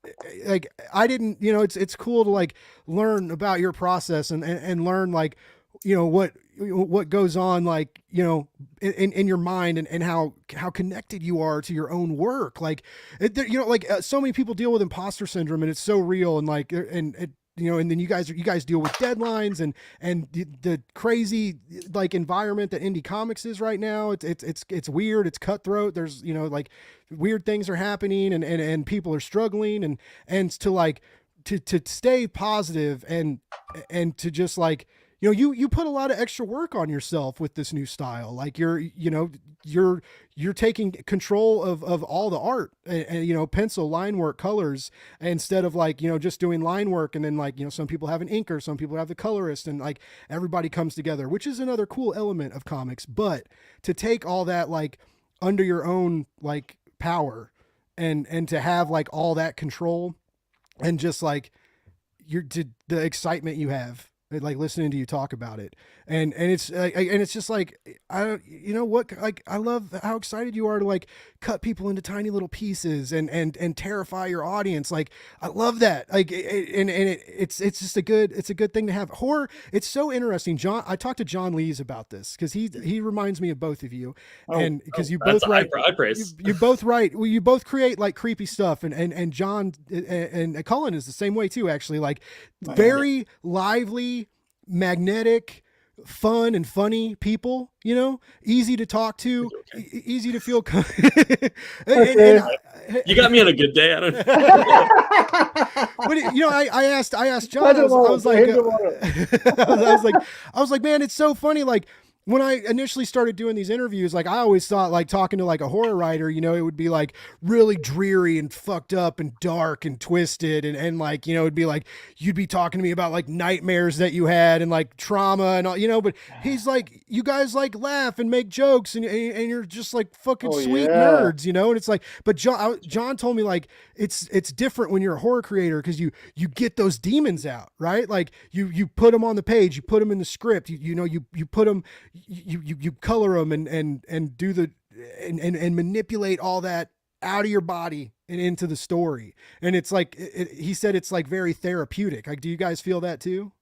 like, I didn't, it's cool to like learn about your process and learn like, what goes on, like, in your mind and how connected you are to your own work. Like, so many people deal with imposter syndrome and it's so real. And like, and then you guys deal with deadlines and the crazy like environment that indie comics is right now. It's weird. It's cutthroat. There's, like weird things are happening and people are struggling and to like, to stay positive and to just like, you put a lot of extra work on yourself with this new style. Like you're taking control of all the art and pencil, line work, colors, instead of like, just doing line work. And then like, some people have an inker, some people have the colorist, and like everybody comes together, which is another cool element of comics. But to take all that like under your own like power and to have like all that control and just like the excitement you have, like listening to you talk about it. And it's just like, I love how excited you are to like cut people into tiny little pieces and terrify your audience. Like, I love that. Like, it's just a good thing to have. Horror. It's so interesting. I talked to John Lees about this because he reminds me of both of you. And because you both write, you both write, well, you both create like creepy stuff. And John and Cullen is the same way too, actually. Like, very lively, magnetic, fun and funny people, easy to talk to, easy to feel. You got me on a good day. I don't know. But I asked John. I was like, man, it's so funny. Like, when I initially started doing these interviews, like I always thought like talking to like a horror writer, it would be like really dreary and fucked up and dark and twisted. And like, it'd be like, you'd be talking to me about like nightmares that you had and like trauma and all, but he's like, you guys like laugh and make jokes and you're just like fucking sweet nerds, and it's like, but John told me like, it's different when you're a horror creator. Cause you get those demons out, right? Like you put them on the page, you put them in the script, you put them, you color them and do the and manipulate all that out of your body and into the story. And it's like he said it's like very therapeutic. Like, do you guys feel that too?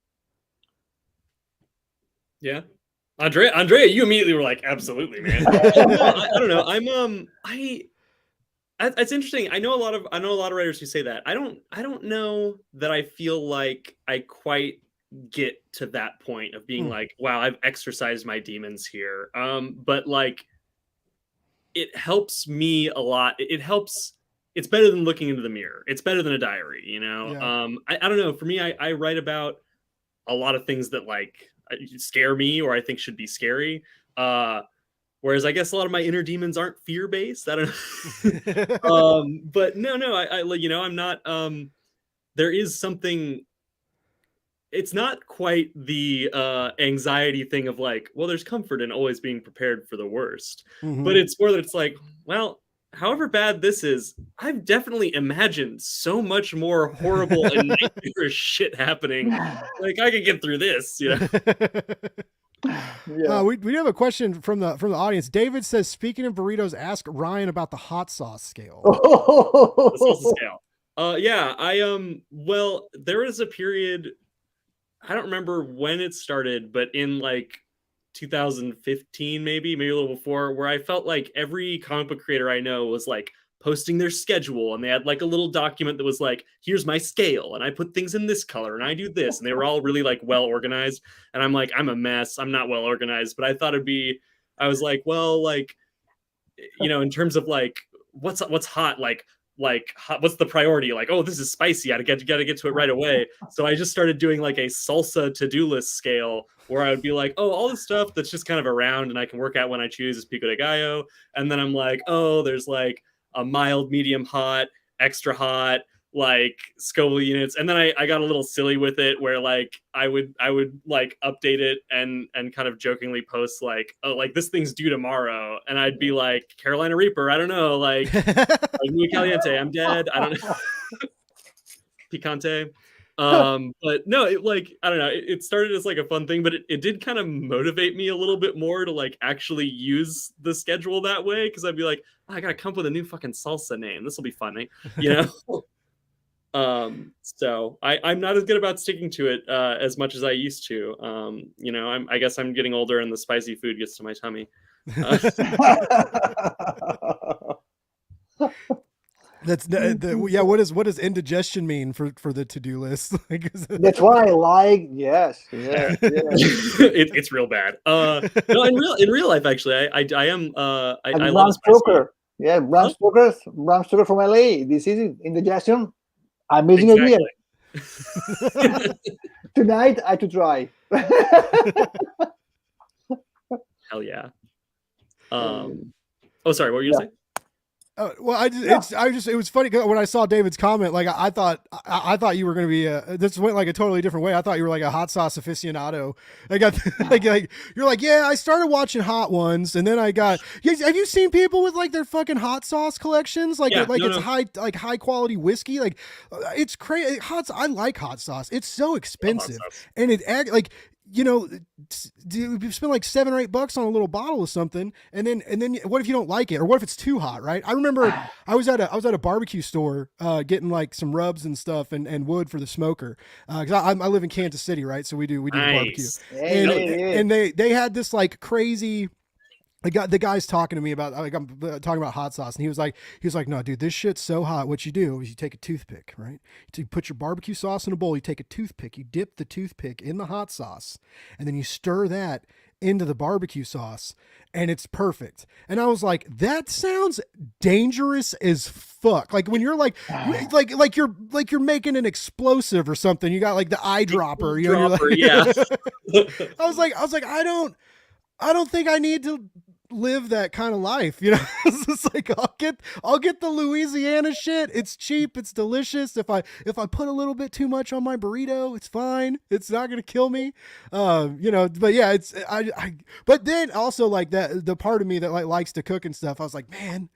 Yeah. Andrea, you immediately were like, absolutely, man. I don't know. It's interesting. I know a lot of writers who say that. I don't know that I feel like I quite get to that point of being like, wow, I've exercised my demons here. But like, it helps me a lot. It's better than looking into the mirror. It's better than a diary, Yeah. I don't know. For me, I write about a lot of things that like scare me or I think should be scary. Whereas I guess a lot of my inner demons aren't fear-based. I don't know. But no, I'm not, there is something. It's not quite the anxiety thing of like, well, there's comfort in always being prepared for the worst. Mm-hmm. But it's more that it's like, well, however bad this is, I've definitely imagined so much more horrible and nightmarish shit happening. Like, I could get through this, Yeah. We have a question from the audience. David says, speaking of burritos, ask Ryan about the hot sauce scale. The salsa scale. Yeah, well, there was a period, I don't remember when it started, but in like 2015, maybe a little before, where I felt like every comic book creator I know was like posting their schedule, and they had like a little document that was like, here's my scale, and I put things in this color, and I do this, and they were all really like well organized. And I'm like, I'm a mess. I'm not well organized, but I thought I was like, well, like, in terms of like what's hot, like hot, what's the priority? Like, oh, this is spicy. I gotta get to it right away. So I just started doing like a salsa to-do list scale where I would be like, oh, all the stuff that's just kind of around and I can work out when I choose is pico de gallo. And then I'm like, oh, there's like a mild, medium hot, extra hot, like Scoville units. And then I got a little silly with it where like I would like update it and kind of jokingly post like, oh, like this thing's due tomorrow. And I'd be like, Carolina Reaper, I don't know, like muy caliente, I'm dead. I don't know. Picante. But no, it like, I don't know, it started as like a fun thing, but it did kind of motivate me a little bit more to like actually use the schedule that way. Cause I'd be like, oh, I gotta come up with a new fucking salsa name. This will be funny, you know? So I'm not as good about sticking to it as much as I used to. I guess I'm getting older and the spicy food gets to my tummy. That's yeah. What does indigestion mean for the to-do list? That's why I like yes. It's real bad. No, in real life actually, I am I Bram love spicy. Stoker. Yeah, Bram Stoker from LA. This is indigestion. I'm missing it here. Tonight I have to try. Hell yeah. Oh, sorry. What were you gonna say? Well, it was funny when I saw David's comment. Like I thought you were going to be this went like a totally different way. I thought you were like a hot sauce aficionado. I got like you're like, yeah, I started watching Hot Ones, and then I got. Have you seen people with like their fucking hot sauce collections? Like high quality whiskey. Like it's crazy. I like hot sauce. It's so expensive, and it like. You spend like $7 or $8 on a little bottle of something, and then what if you don't like it, or what if it's too hot, right? I remember I was at a barbecue store getting like some rubs and stuff and wood for the smoker because I live in Kansas City, right? So we do Nice. barbecue, and they had this like crazy. The guy's talking to me about like I'm talking about hot sauce, and he was like, no, dude, this shit's so hot. What you do is you take a toothpick, right? You put your barbecue sauce in a bowl. You take a toothpick, you dip the toothpick in the hot sauce, and then you stir that into the barbecue sauce, and it's perfect. And I was like, that sounds dangerous as fuck. Like when you're like you're making an explosive or something. You got like the eyedropper. I was like, I don't think I need to live that kind of life, It's just like I'll get the Louisiana shit. It's cheap, it's delicious. If I put a little bit too much on my burrito, it's fine. It's not gonna kill me. But yeah, it's but then also like that the part of me that like likes to cook and stuff, I was like, man,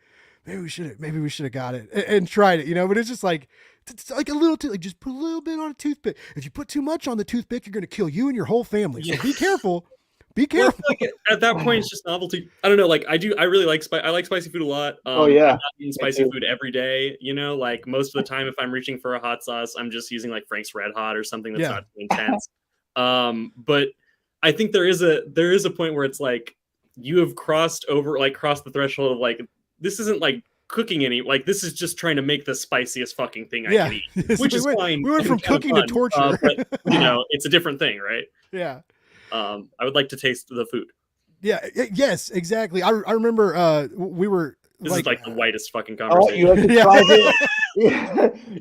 maybe we should have got it and tried it, But it's just like it's like a little like just put a little bit on a toothpick. If you put too much on the toothpick, you're gonna kill you and your whole family. So be careful. Be careful. Well, like at that point, it's just novelty. I don't know. Like I really like I like spicy food a lot. Oh yeah, I'm not eating spicy food every day. Like most of the time, if I'm reaching for a hot sauce, I'm just using like Frank's Red Hot or something that's not too intense. But I think there is a point where it's like you have crossed the threshold of like this isn't like cooking any, like this is just trying to make the spiciest fucking thing I can eat, which is fine. We went from cooking to torture. But, it's a different thing, right? Yeah. I would like to taste the food. Yeah. Yes, exactly. I remember we were. This is like the whitest fucking conversation. You have to try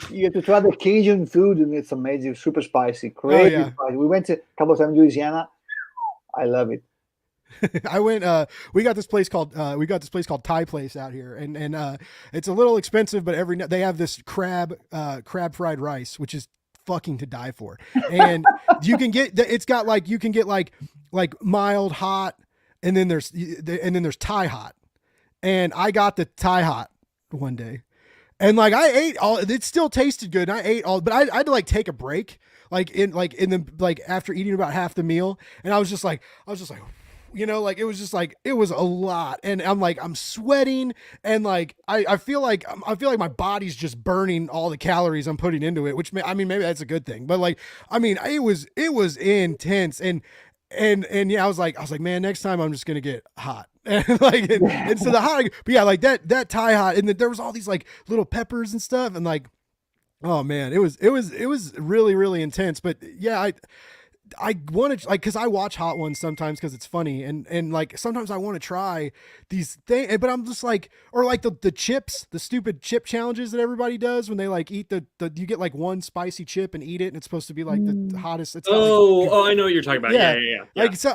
you have to try the Cajun food, and it's amazing. Super spicy, crazy spicy. We went to a couple of times in Louisiana. I love it. I went. We got this place called Thai Place out here, and it's a little expensive, but they have this crab fried rice, which is fucking to die for. And you can get mild hot, and then there's Thai hot. And I got the Thai hot one day, and like I ate all. It still tasted good, and I ate all. But I had to like take a break, after eating about half the meal, and I was just like, it was a lot, and I'm sweating, and like I feel like my body's just burning all the calories I'm putting into it, which maybe that's a good thing, but it was intense, and yeah, I was like, man, next time I'm just gonna get hot. And so the hot, but yeah, like that Thai hot, and there was all these like little peppers and stuff, and like, oh man, it was really, really intense. But yeah, I want to like because I watch Hot Ones sometimes because it's funny and like sometimes I want to try these things, but I'm just like or like the chips, the stupid chip challenges that everybody does when they like eat the you get like one spicy chip and eat it and it's supposed to be like the hottest. It's got, Oh, I know what you're talking about. Yeah. Like so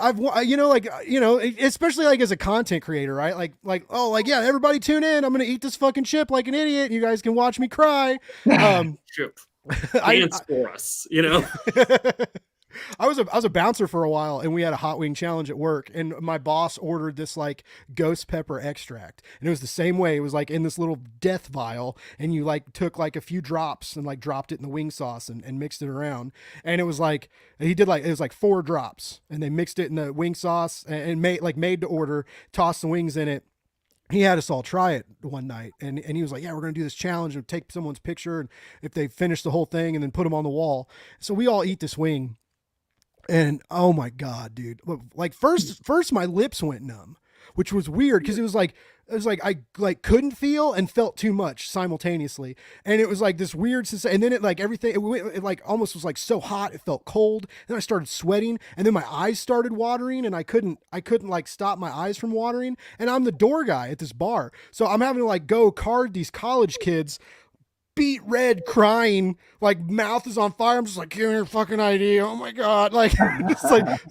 especially like as a content creator, right? Like oh like yeah, everybody tune in. I'm gonna eat this fucking chip like an idiot. And you guys can watch me cry. Chip. Dance for us, you know. I was a bouncer for a while and we had a hot wing challenge at work and my boss ordered this like ghost pepper extract and it was the same way. It was like in this little death vial and you like took like a few drops and like dropped it in the wing sauce and mixed it around. And it was like, it was like 4 drops and they mixed it in the wing sauce and made to order, tossed the wings in it. He had us all try it one night and he was like, yeah, we're going to do this challenge and take someone's picture. And if they finish the whole thing and then put them on the wall. So we all eat this wing. And oh my God, dude, like first my lips went numb, which was weird. Cause it was like I like couldn't feel and felt too much simultaneously. And it was like this weird sensation. And then it like everything, it like almost was like so hot. It felt cold. Then I started sweating and then my eyes started watering and I couldn't like stop my eyes from watering. And I'm the door guy at this bar. So I'm having to like go card these college kids beat red crying, like mouth is on fire. I'm just like, give me your fucking ID. Oh my God. Like, it's like,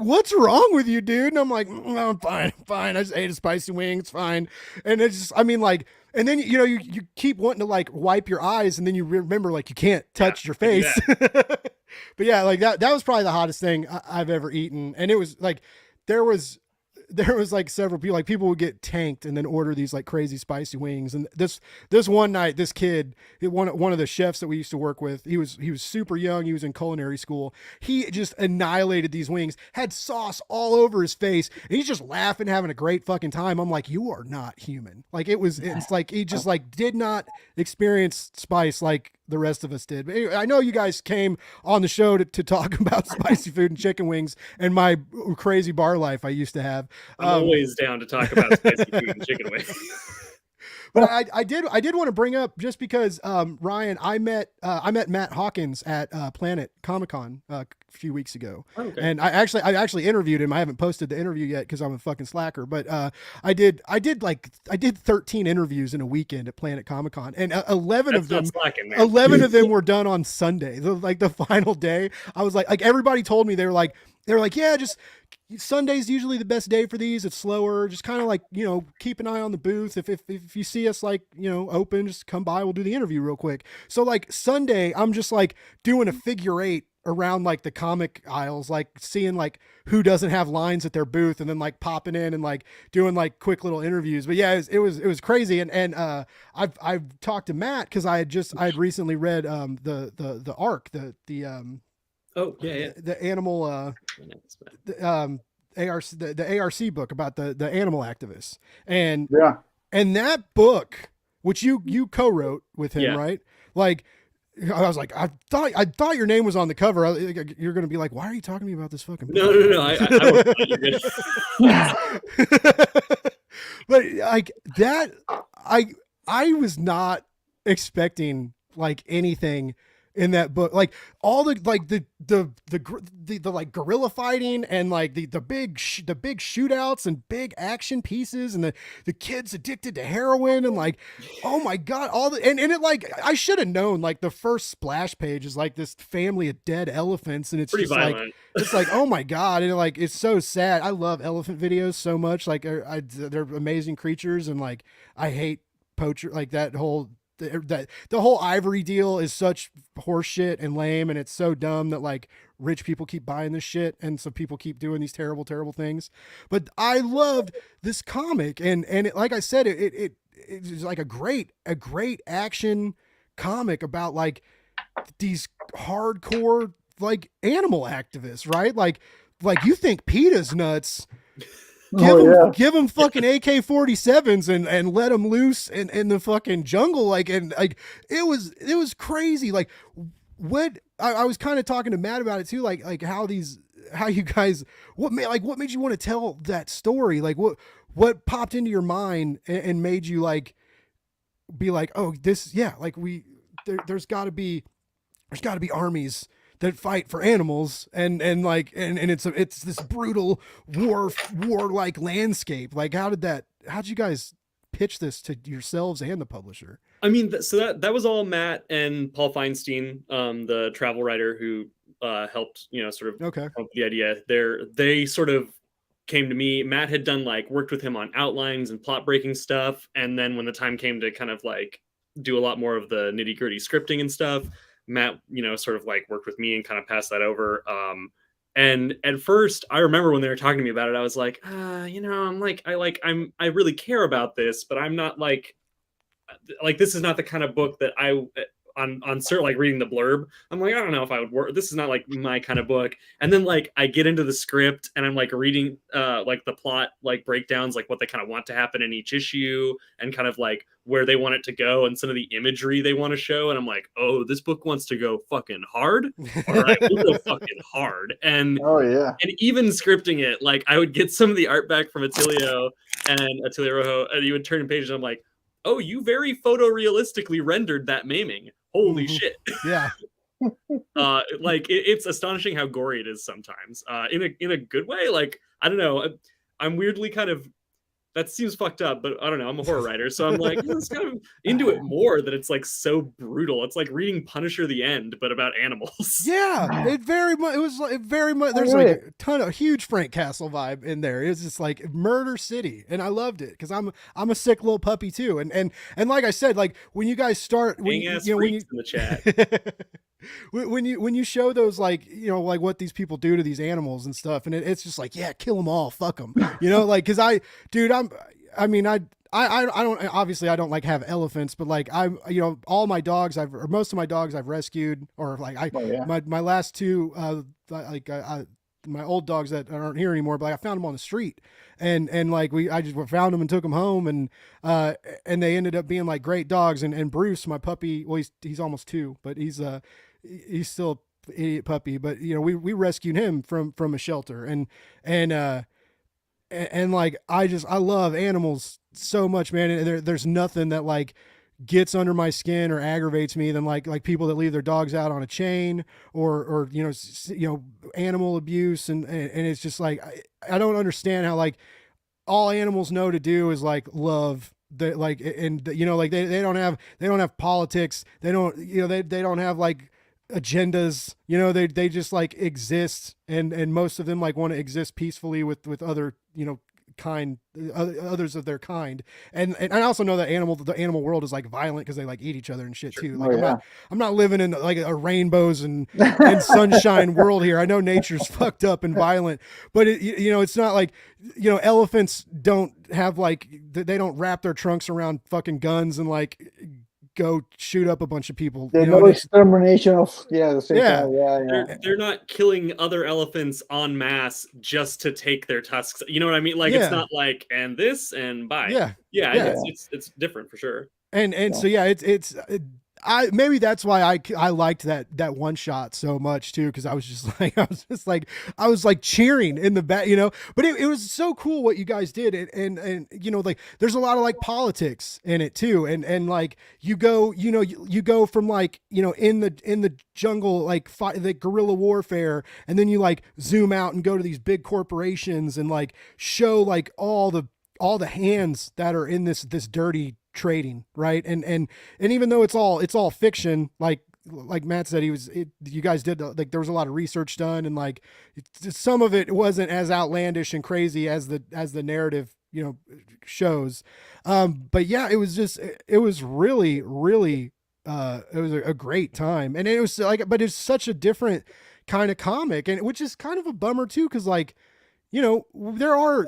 what's wrong with you, dude? And I'm like, no, I'm fine. I just ate a spicy wing. It's fine. And it's just, I mean, like, and then, you know, you keep wanting to like wipe your eyes and then you remember like you can't touch your face. But yeah, like that was probably the hottest thing I've ever eaten. And it was like, there was like several people, like people would get tanked and then order these like crazy spicy wings. And this one night, this kid, one of the chefs that we used to work with, he was super young. He was in culinary school. He just annihilated these wings, had sauce all over his face. And he's just laughing, having a great fucking time. I'm like, you are not human. Like it's like, he just like did not experience spice like the rest of us did. But anyway, I know you guys came on the show to talk about spicy food and chicken wings and my crazy bar life I used to have. I'm always down to talk about spicy food and chicken wings. But I did want to bring up just because Ryan, I met Matt Hawkins at Planet Comic-Con a few weeks ago. Okay. And I actually interviewed him. I haven't posted the interview yet because I'm a fucking slacker. But I did 13 interviews in a weekend at Planet Comic-Con, and 11 of them were done on Sunday, the final day. I was like everybody told me they were like, yeah, just Sunday's usually the best day for these. It's slower. Just kind of like, you know, keep an eye on the booth. If you see us like, you know, open, just come by. We'll do the interview real quick. So like Sunday, I'm just like doing a figure 8 around like the comic aisles, like seeing like who doesn't have lines at their booth and then like popping in and like doing like quick little interviews. But yeah, it was crazy. And I've talked to Matt cause I had recently read the ARC, the animal, the ARC book about the animal activists. And that book, which you co-wrote with him, right? Like, I was like, I thought your name was on the cover. You're going to be like, why are you talking to me about this fucking book? No. But like that, I was not expecting like anything in that book, like all the like the like guerrilla fighting and like the big shootouts and big action pieces and the kids addicted to heroin and like, oh my God, all the and it like I should have known, like the first splash page is like this family of dead elephants and it's pretty just violent. Like it's like, oh my God, and like it's so sad. I love elephant videos so much, like they're amazing creatures, and like I hate poacher, like that whole the whole ivory deal is such horseshit and lame, and it's so dumb that like rich people keep buying this shit, and so people keep doing these terrible things. But I loved this comic, and it, like I said, it's like a great action comic about like these hardcore like animal activists, right? Like you think PETA's nuts. Give them fucking AK-47s and let them loose in the fucking jungle. Like, and like, it was crazy. Like what I was kind of talking to Matt about it too. Like how you guys, what made you want to tell that story? Like what popped into your mind and made you like, be like, oh, this, yeah, like there's gotta be armies that fight for animals, and it's this brutal war-like landscape. Like, how'd you guys pitch this to yourselves and the publisher? I mean, so that was all Matt and Paul Feinstein, the travel writer who helped, sort of Okay. come up with the idea. They sort of came to me. Matt had worked with him on outlines and plot breaking stuff, and then when the time came to kind of do a lot more of the nitty gritty scripting and stuff, Matt, sort of worked with me and kind of passed that over. And at first, I remember when they were talking to me about it, I was like, I really care about this, but I'm not this is not the kind of book that I on certain reading the blurb, I'm like, I don't know if I would work. This is not my kind of book. And then I get into the script and I'm reading the plot breakdowns, what they kind of want to happen in each issue and kind of where they want it to go and some of the imagery they want to show. And I'm like, oh, this book wants to go fucking hard. All right, we'll go fucking hard. And Oh yeah. and even scripting it, I would get some of the art back from Attilio Rojo, and you would turn pages and I'm like, oh, you very photorealistically rendered that maiming. Holy shit. Yeah. It's astonishing how gory it is sometimes. In a good way. I don't know. I'm weirdly kind of, that seems fucked up, but I don't know. I'm a horror writer, so I'm it's kind of into it more that it's so brutal. It's like reading Punisher: The End, but about animals. Yeah, it was very much. There's a ton of huge Frank Castle vibe in there. It's just Murder City, and I loved it because I'm a sick little puppy too. And like I said, when you guys start, when you in the chat. when you show those what these people do to these animals and stuff, and it's just yeah, kill them all, fuck them, because I don't, obviously I don't have elephants, but all my dogs or most of my dogs I've rescued, or my last two my old dogs that aren't here anymore, but I found them on the street, and I just found them and took them home, and they ended up being great dogs, and Bruce, my puppy, well, he's almost 2, but he's still an idiot puppy, but we rescued him from a shelter, and I love animals so much, man, and there's nothing that gets under my skin or aggravates me than people that leave their dogs out on a chain, or animal abuse, and it's just I don't understand how all animals know to do is love. They they don't have politics, they don't they don't have agendas, they just exist, and most of them want to exist peacefully with other others of their kind, and I also know that the animal world is violent because they eat each other and shit too. I'm not living in a rainbows and sunshine world here. I know nature's fucked up and violent, but it's not elephants don't have they don't wrap their trunks around fucking guns and go shoot up a bunch of people. There's no extermination of the same time. Yeah. They're not killing other elephants en masse just to take their tusks. You know what I mean? It's not and this and bye. Yeah. It's different for sure. And so maybe that's why I liked that one shot so much too, because I was just cheering in the back, but it was so cool what you guys did, and there's a lot of politics in it too, and you go you go from in the jungle the guerrilla warfare, and then you zoom out and go to these big corporations and show all the hands that are in this dirty trading, right? And even though it's all fiction, like Matt said, you guys did there was a lot of research done, and some of it wasn't as outlandish and crazy as the narrative shows, but yeah, it was really it was a great time, and it was but it's such a different kind of comic, and which is kind of a bummer too, because there are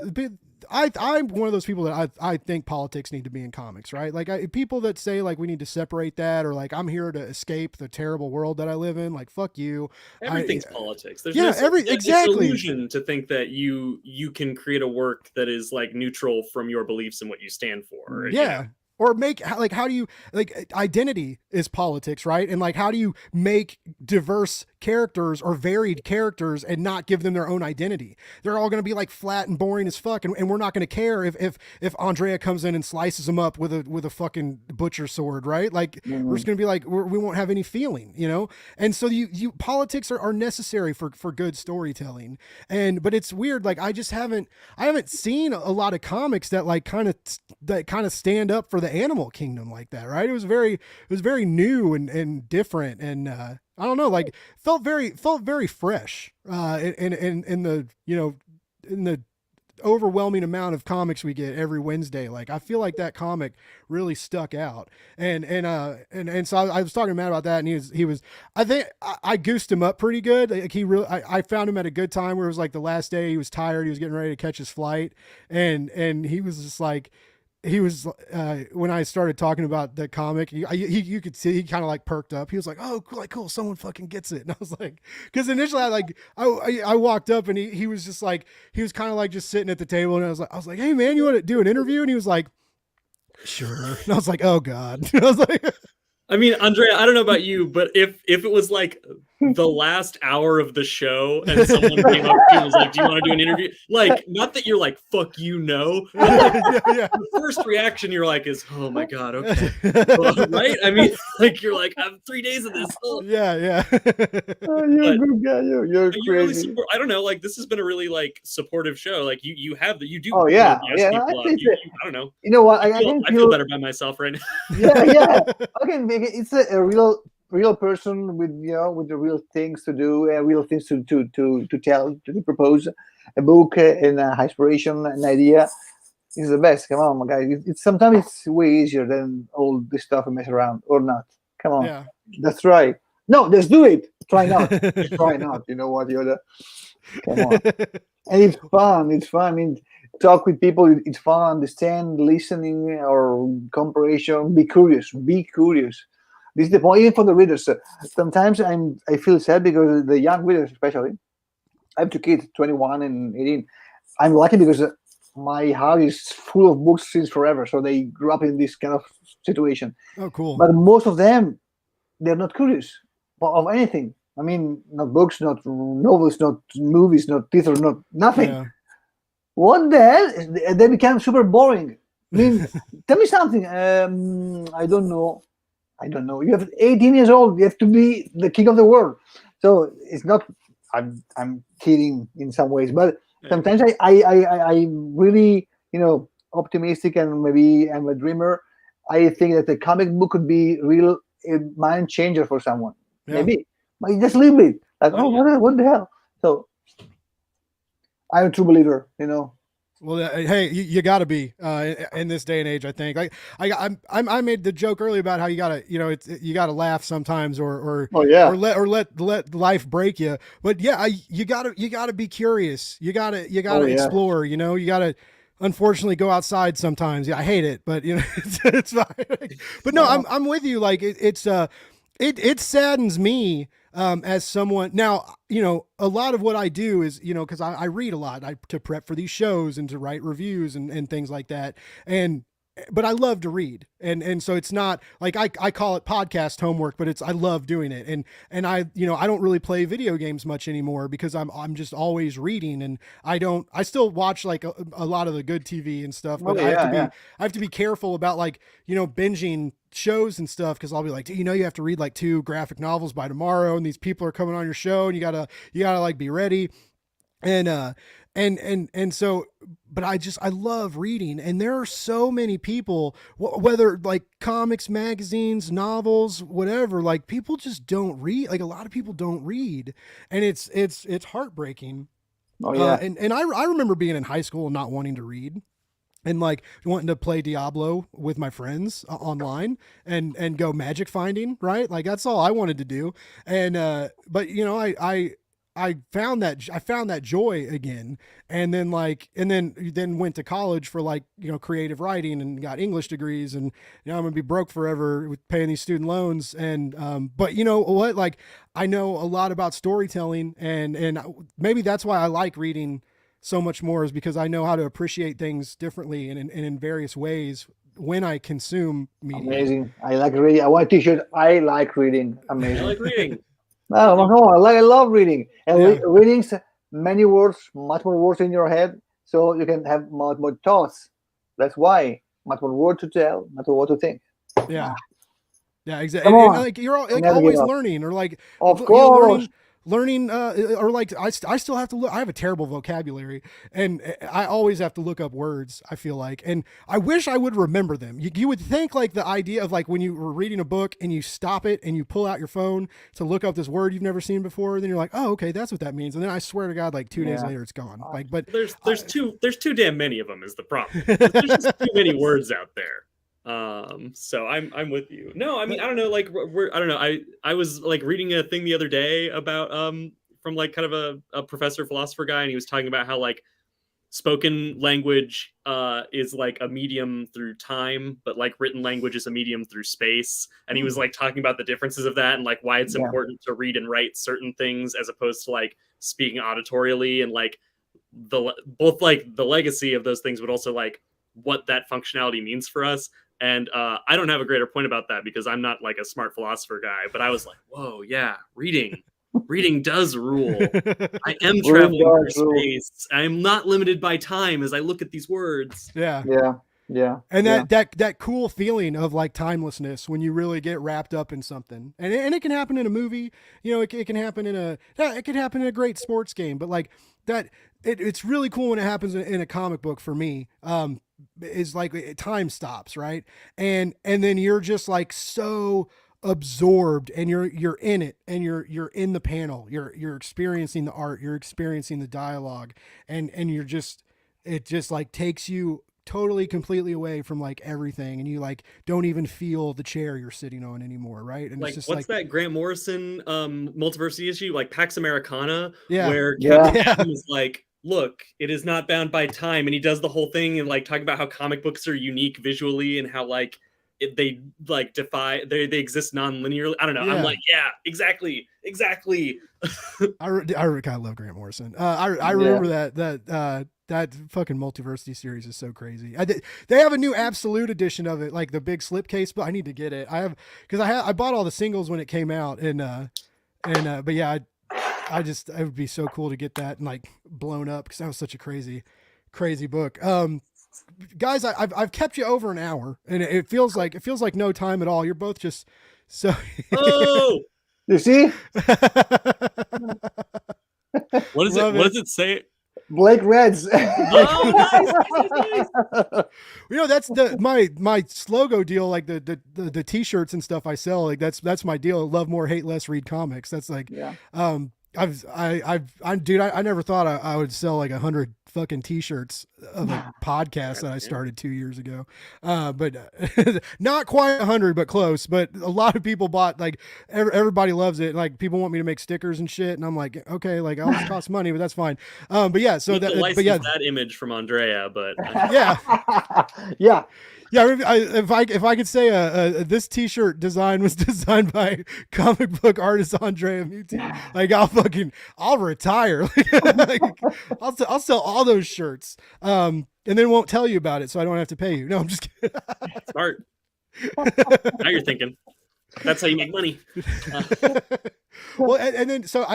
I'm one of those people that I think politics need to be in comics, right? People that say we need to separate that, or I'm here to escape the terrible world that I live in. Fuck you. Everything's politics. There's exactly illusion to think that you can create a work that is neutral from your beliefs and what you stand for. Yeah. or make like, how do you, like, identity is politics, right? And like, how do you make diverse characters or varied characters and not give them their own identity? They're all going to be like flat and boring as fuck, and we're not going to care if Andrea comes in and slices them up with a fucking butcher sword, right? Like, we're just going to be like, we won't have any feeling, you know. And so you politics are necessary for good storytelling. But it's weird, like, I haven't seen a lot of comics that like kind of stand up for the animal kingdom like that, right? It was very new and different, and I don't know, like, felt very fresh in the, you know, in the overwhelming amount of comics we get every Wednesday. Like, I feel like that comic really stuck out, and so I was talking to Matt about that, and he was I think I goosed him up pretty good. Like, I found him at a good time where it was like the last day, he was tired, he was getting ready to catch his flight, and he was just like, he was when I started talking about the comic, you could see he kind of like perked up. He was like, "Oh, cool, someone fucking gets it." And I was like, because initially I walked up, and he was just like, he was kind of like just sitting at the table, and I was like, "Hey man, you want to do an interview?" And he was like, "Sure." And I was like, "Oh God." I was like, I mean, Andrea, I don't know about you, but if it was like the last hour of the show and someone came up to you and was like, "Do you want to do an interview?" Like, not that you're like, "Fuck you, no." But like, the first reaction you're like is, "Oh my God, okay." Right? I mean, like, you're like, "I'm 3 days of this." Oh. Yeah. Oh, you're a good guy. You're Really crazy. I don't know. Like, this has been a really like supportive show. Like, you do. Oh yeah, gas yeah. people I up. think I don't know. you know what? I feel better by myself right now. yeah. Okay, it's a real person with, you know, with the real things to do and real things to tell, to propose a book and inspiration, an idea. Is the best. Come on, my guy. It's sometimes it's way easier than all this stuff and mess around, or not. Come on, Yeah. That's right. No, let's do it. Try not. Try not. You know what, Yoda? Come on. And it's fun. It's fun. I mean, talk with people. It's fun. Understand, listening, or comparison. Be curious. Be curious. This is the point, even for the readers. Sometimes I feel sad because the young readers, especially. I have two kids, 21 and 18. I'm lucky because my house is full of books since forever, so they grew up in this kind of situation. Oh, cool. But most of them, they're not curious of anything. I mean, not books, not novels, not movies, not theater, not nothing. Yeah. What the hell? They become super boring. I mean, tell me something. I don't know. You have 18 years old. You have to be the king of the world. So it's not. I'm kidding in some ways, but sometimes I really, you know, optimistic, and maybe I'm a dreamer. I think that the comic book could be real a mind changer for someone. Yeah. Maybe, but just leave it. Like, what the hell? So I'm a true believer, you know. Well, hey, you got to be in this day and age. I think I made the joke earlier about how you gotta, you know, you gotta laugh sometimes, or let life break you. But yeah, you gotta be curious. You gotta explore. You know, you gotta. Unfortunately, go outside sometimes. Yeah, I hate it, but you know, it's fine. But no, I'm with you. Like it saddens me as someone now. You know, a lot of what I do is, you know, because I read a lot to prep for these shows and to write reviews and things like that. But I love to read. And so it's not like I call it podcast homework, but I love doing it. And I, you know, I don't really play video games much anymore because I'm just always reading, and I still watch like a lot of the good TV and stuff, but I have to be careful about, like, you know, binging shows and stuff, because I'll be like, you know, you have to read like 2 graphic novels by tomorrow, and these people are coming on your show, and you gotta like be ready. And so, but I love reading, and there are so many people, whether like comics, magazines, novels, whatever, like people just don't read. Like a lot of people don't read, and it's heartbreaking. Oh yeah. And I remember being in high school and not wanting to read, and like wanting to play Diablo with my friends online and go magic finding, right? Like that's all I wanted to do. And but you know, I found that joy again, and then went to college for, like, you know, creative writing, and got English degrees, and, you know, I'm gonna be broke forever with paying these student loans. And but you know what, like, I know a lot about storytelling, and maybe that's why I like reading so much more, is because I know how to appreciate things differently and in various ways when I consume media. Amazing. I like reading. I want a T-shirt. I like reading. I Amazing. like reading. No, no, I love reading. And Yeah. reading's many words, much more words in your head, so you can have much more thoughts. That's why much more word to tell, much more word to think. Yeah. Yeah, exactly. Come And on. like you're like Never give always up. learning, or like Of you know, course. learning, or like I still have to look. I have a terrible vocabulary, and I always have to look up words. I feel like, and I wish I would remember them. You would think like the idea of like when you were reading a book and you stop it and you pull out your phone to look up this word you've never seen before, then you're like, oh, okay, that's what that means. And then I swear to God, like 2 days Yeah. later, it's gone. Like, but There's too damn many of them is the problem. There's just too many words out there. So I'm with you. No, I mean, I don't know, like I don't know. I was like reading a thing the other day about from like kind of a professor philosopher guy, and he was talking about how like spoken language is like a medium through time, but like written language is a medium through space. And he was like talking about the differences of that and like why it's important to read and write certain things as opposed to like speaking auditorially, and like both like the legacy of those things, but also like what that functionality means for us. And I don't have a greater point about that because I'm not like a smart philosopher guy, but I was like, whoa, yeah, reading does rule. I am traveling through space. I am not limited by time as I look at these words. yeah. And that cool feeling of like timelessness when you really get wrapped up in something, and it can happen in a movie, you know, it can happen it can happen in a great sports game, but like that, it's really cool when it happens in a comic book for me. Is like time stops, right? And then you're just like so absorbed, and you're in it, and you're in the panel, you're experiencing the art, you're experiencing the dialogue, and you're just, it just like takes you totally completely away from like everything, and you like don't even feel the chair you're sitting on anymore, right? And like it's just what's that Grant Morrison multiversity issue, like Pax Americana, where Captain Atom is like, look, it is not bound by time, and he does the whole thing and like talking about how comic books are unique visually and how like they like they exist non-linearly. I don't know. I'm like, yeah, exactly. I kind of love Grant Morrison. I remember that fucking multiversity series is so crazy. They have a new absolute edition of it, like the big slipcase, but I need to get it. I bought all the singles when it came out, but yeah, it would be so cool to get that and like blown up, because that was such a crazy book. Guys, I've kept you over an hour, and it feels like no time at all. You're both just so. Oh, you see, what does it say? Blake Reds. Oh, nice. You know, that's my Slogo deal, like the t-shirts and stuff I sell. Like that's my deal. Love more, hate less, read comics. That's like, I never thought I would sell like 100 fucking t-shirts of a podcast that I started 2 years ago. But not quite 100, but close. But a lot of people bought, like everybody loves it. Like people want me to make stickers and shit. And I'm like, okay, like all this costs money, but that's fine. But yeah, so that image from Andrea, but yeah. Yeah, if I could say this T-shirt design was designed by comic book artist Andrea Mutti, like I'll retire. Like, I'll sell all those shirts, and then won't tell you about it, so I don't have to pay you. No, I'm just kidding. Smart. Now you're thinking. That's how you make money. Well, and then so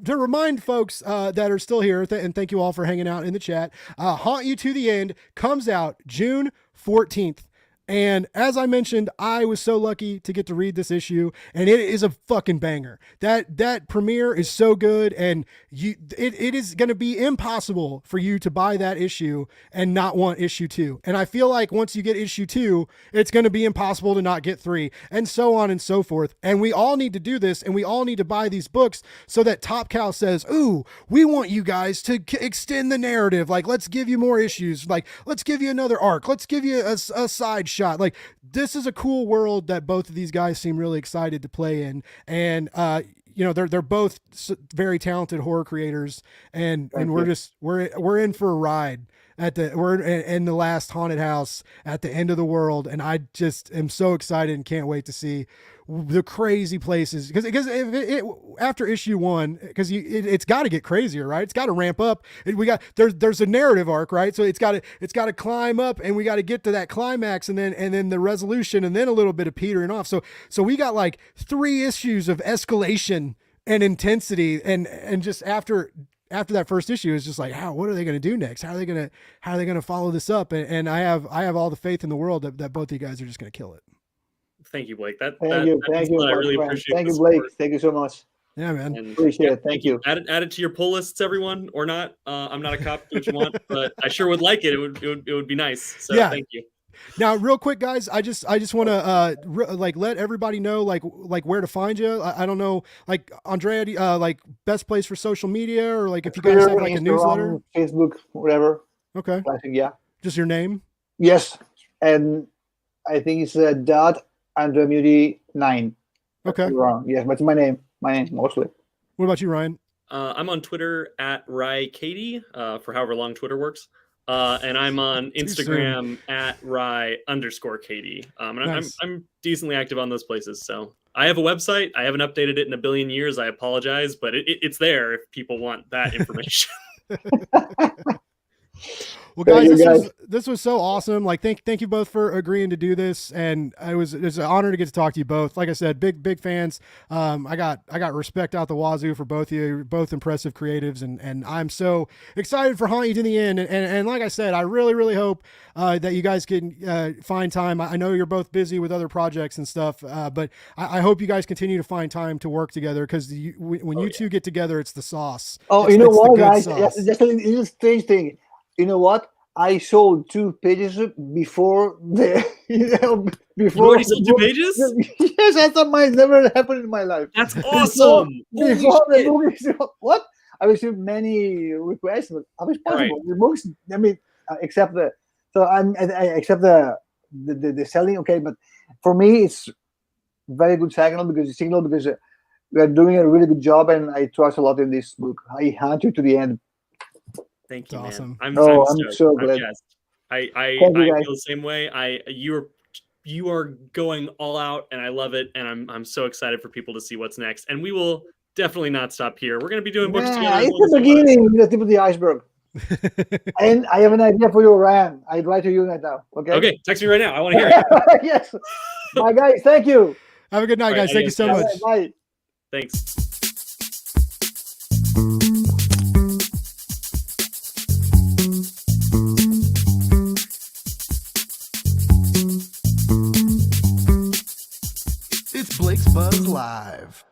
to remind folks that are still here, and thank you all for hanging out in the chat. Haunt You to the End comes out June 14th. And as I mentioned, I was so lucky to get to read this issue, and it is a fucking banger. That premiere is so good, and it is going to be impossible for you to buy that issue and not want issue 2. And I feel like once you get issue 2, it's going to be impossible to not get 3, and so on and so forth. And we all need to do this, and we all need to buy these books so that Top Cow says, ooh, we want you guys to extend the narrative. Like, let's give you more issues. Like, let's give you another arc. Let's give you a side shot. Like, this is a cool world that both of these guys seem really excited to play in, and you know, they're both very talented horror creators, and we're in for a ride. we're in the last haunted house at the end of the world, and I just am so excited and can't wait to see the crazy places because after issue 1, because it's got to get crazier, right? It's got to ramp up. There's a narrative arc, right? So it's got to climb up, and we got to get to that climax, and then the resolution, and then a little bit of petering off. So we got like 3 issues of escalation and intensity, and just after that first issue is just like, what are they going to do next? How are they going to follow this up? And I have all the faith in the world that both of you guys are just going to kill it. Thank you, Blake. Thank you. I really appreciate. Thank you, Blake. Thank you so much. Yeah, man. And appreciate it. Thank you. Add it to your pull lists, everyone, or not. I'm not a cop. Do what you want, but I sure would like it. It would be nice. So yeah. Thank you. Now, real quick, guys, I just want to let everybody know like where to find you. I don't know, like Andrea, like best place for social media, or like if you guys have like a newsletter, Facebook, whatever. Okay. I think, yeah. Just your name. Yes, and I think it's Andrea Mutti 9. Okay. Wrong. Yes, but it's my name mostly. What about you, Ryan? I'm on Twitter at Cady, for however long Twitter works. And I'm on Instagram at Rye_Cady. And nice. I'm decently active on those places. So I have a website. I haven't updated it in a billion years. I apologize, but it's there if people want that information. Well, guys, this was so awesome. Like, thank you both for agreeing to do this, and it's an honor to get to talk to you both. Like I said, big fans. I got respect out the wazoo for both of you. You're both impressive creatives, and I'm so excited for Haunt You to the End. And like I said, I really hope that you guys can find time. I know you're both busy with other projects and stuff, but I hope you guys continue to find time to work together, because when you two get together, it's the sauce. Oh, you know what, guys? That's a strange thing. You know what? I sold 2 pages before the. You already sold 2 pages? Yes, I thought mine never happened in my life. That's awesome. Before the movie, what? I received many requests, but how is possible? Right. The books, I mean, except the. So I accept the selling, okay, but for me it's very good signal because we are doing a really good job, and I trust a lot in this book. I hunt you to the end. Thank you, man. Awesome. I'm so glad. I feel the same way. You are going all out, and I love it, and I'm so excited for people to see what's next. And we will definitely not stop here. We're going to be doing books together. It's the beginning, the tip of the iceberg. And I have an idea for you, Ryan. I'd write to you right now. Okay. Okay. Text me right now. I want to hear it. Yes. Bye, guys. Thank you. Have a good night, guys. Thank you so much. Bye. Thanks. It's Blake's Buzz Live.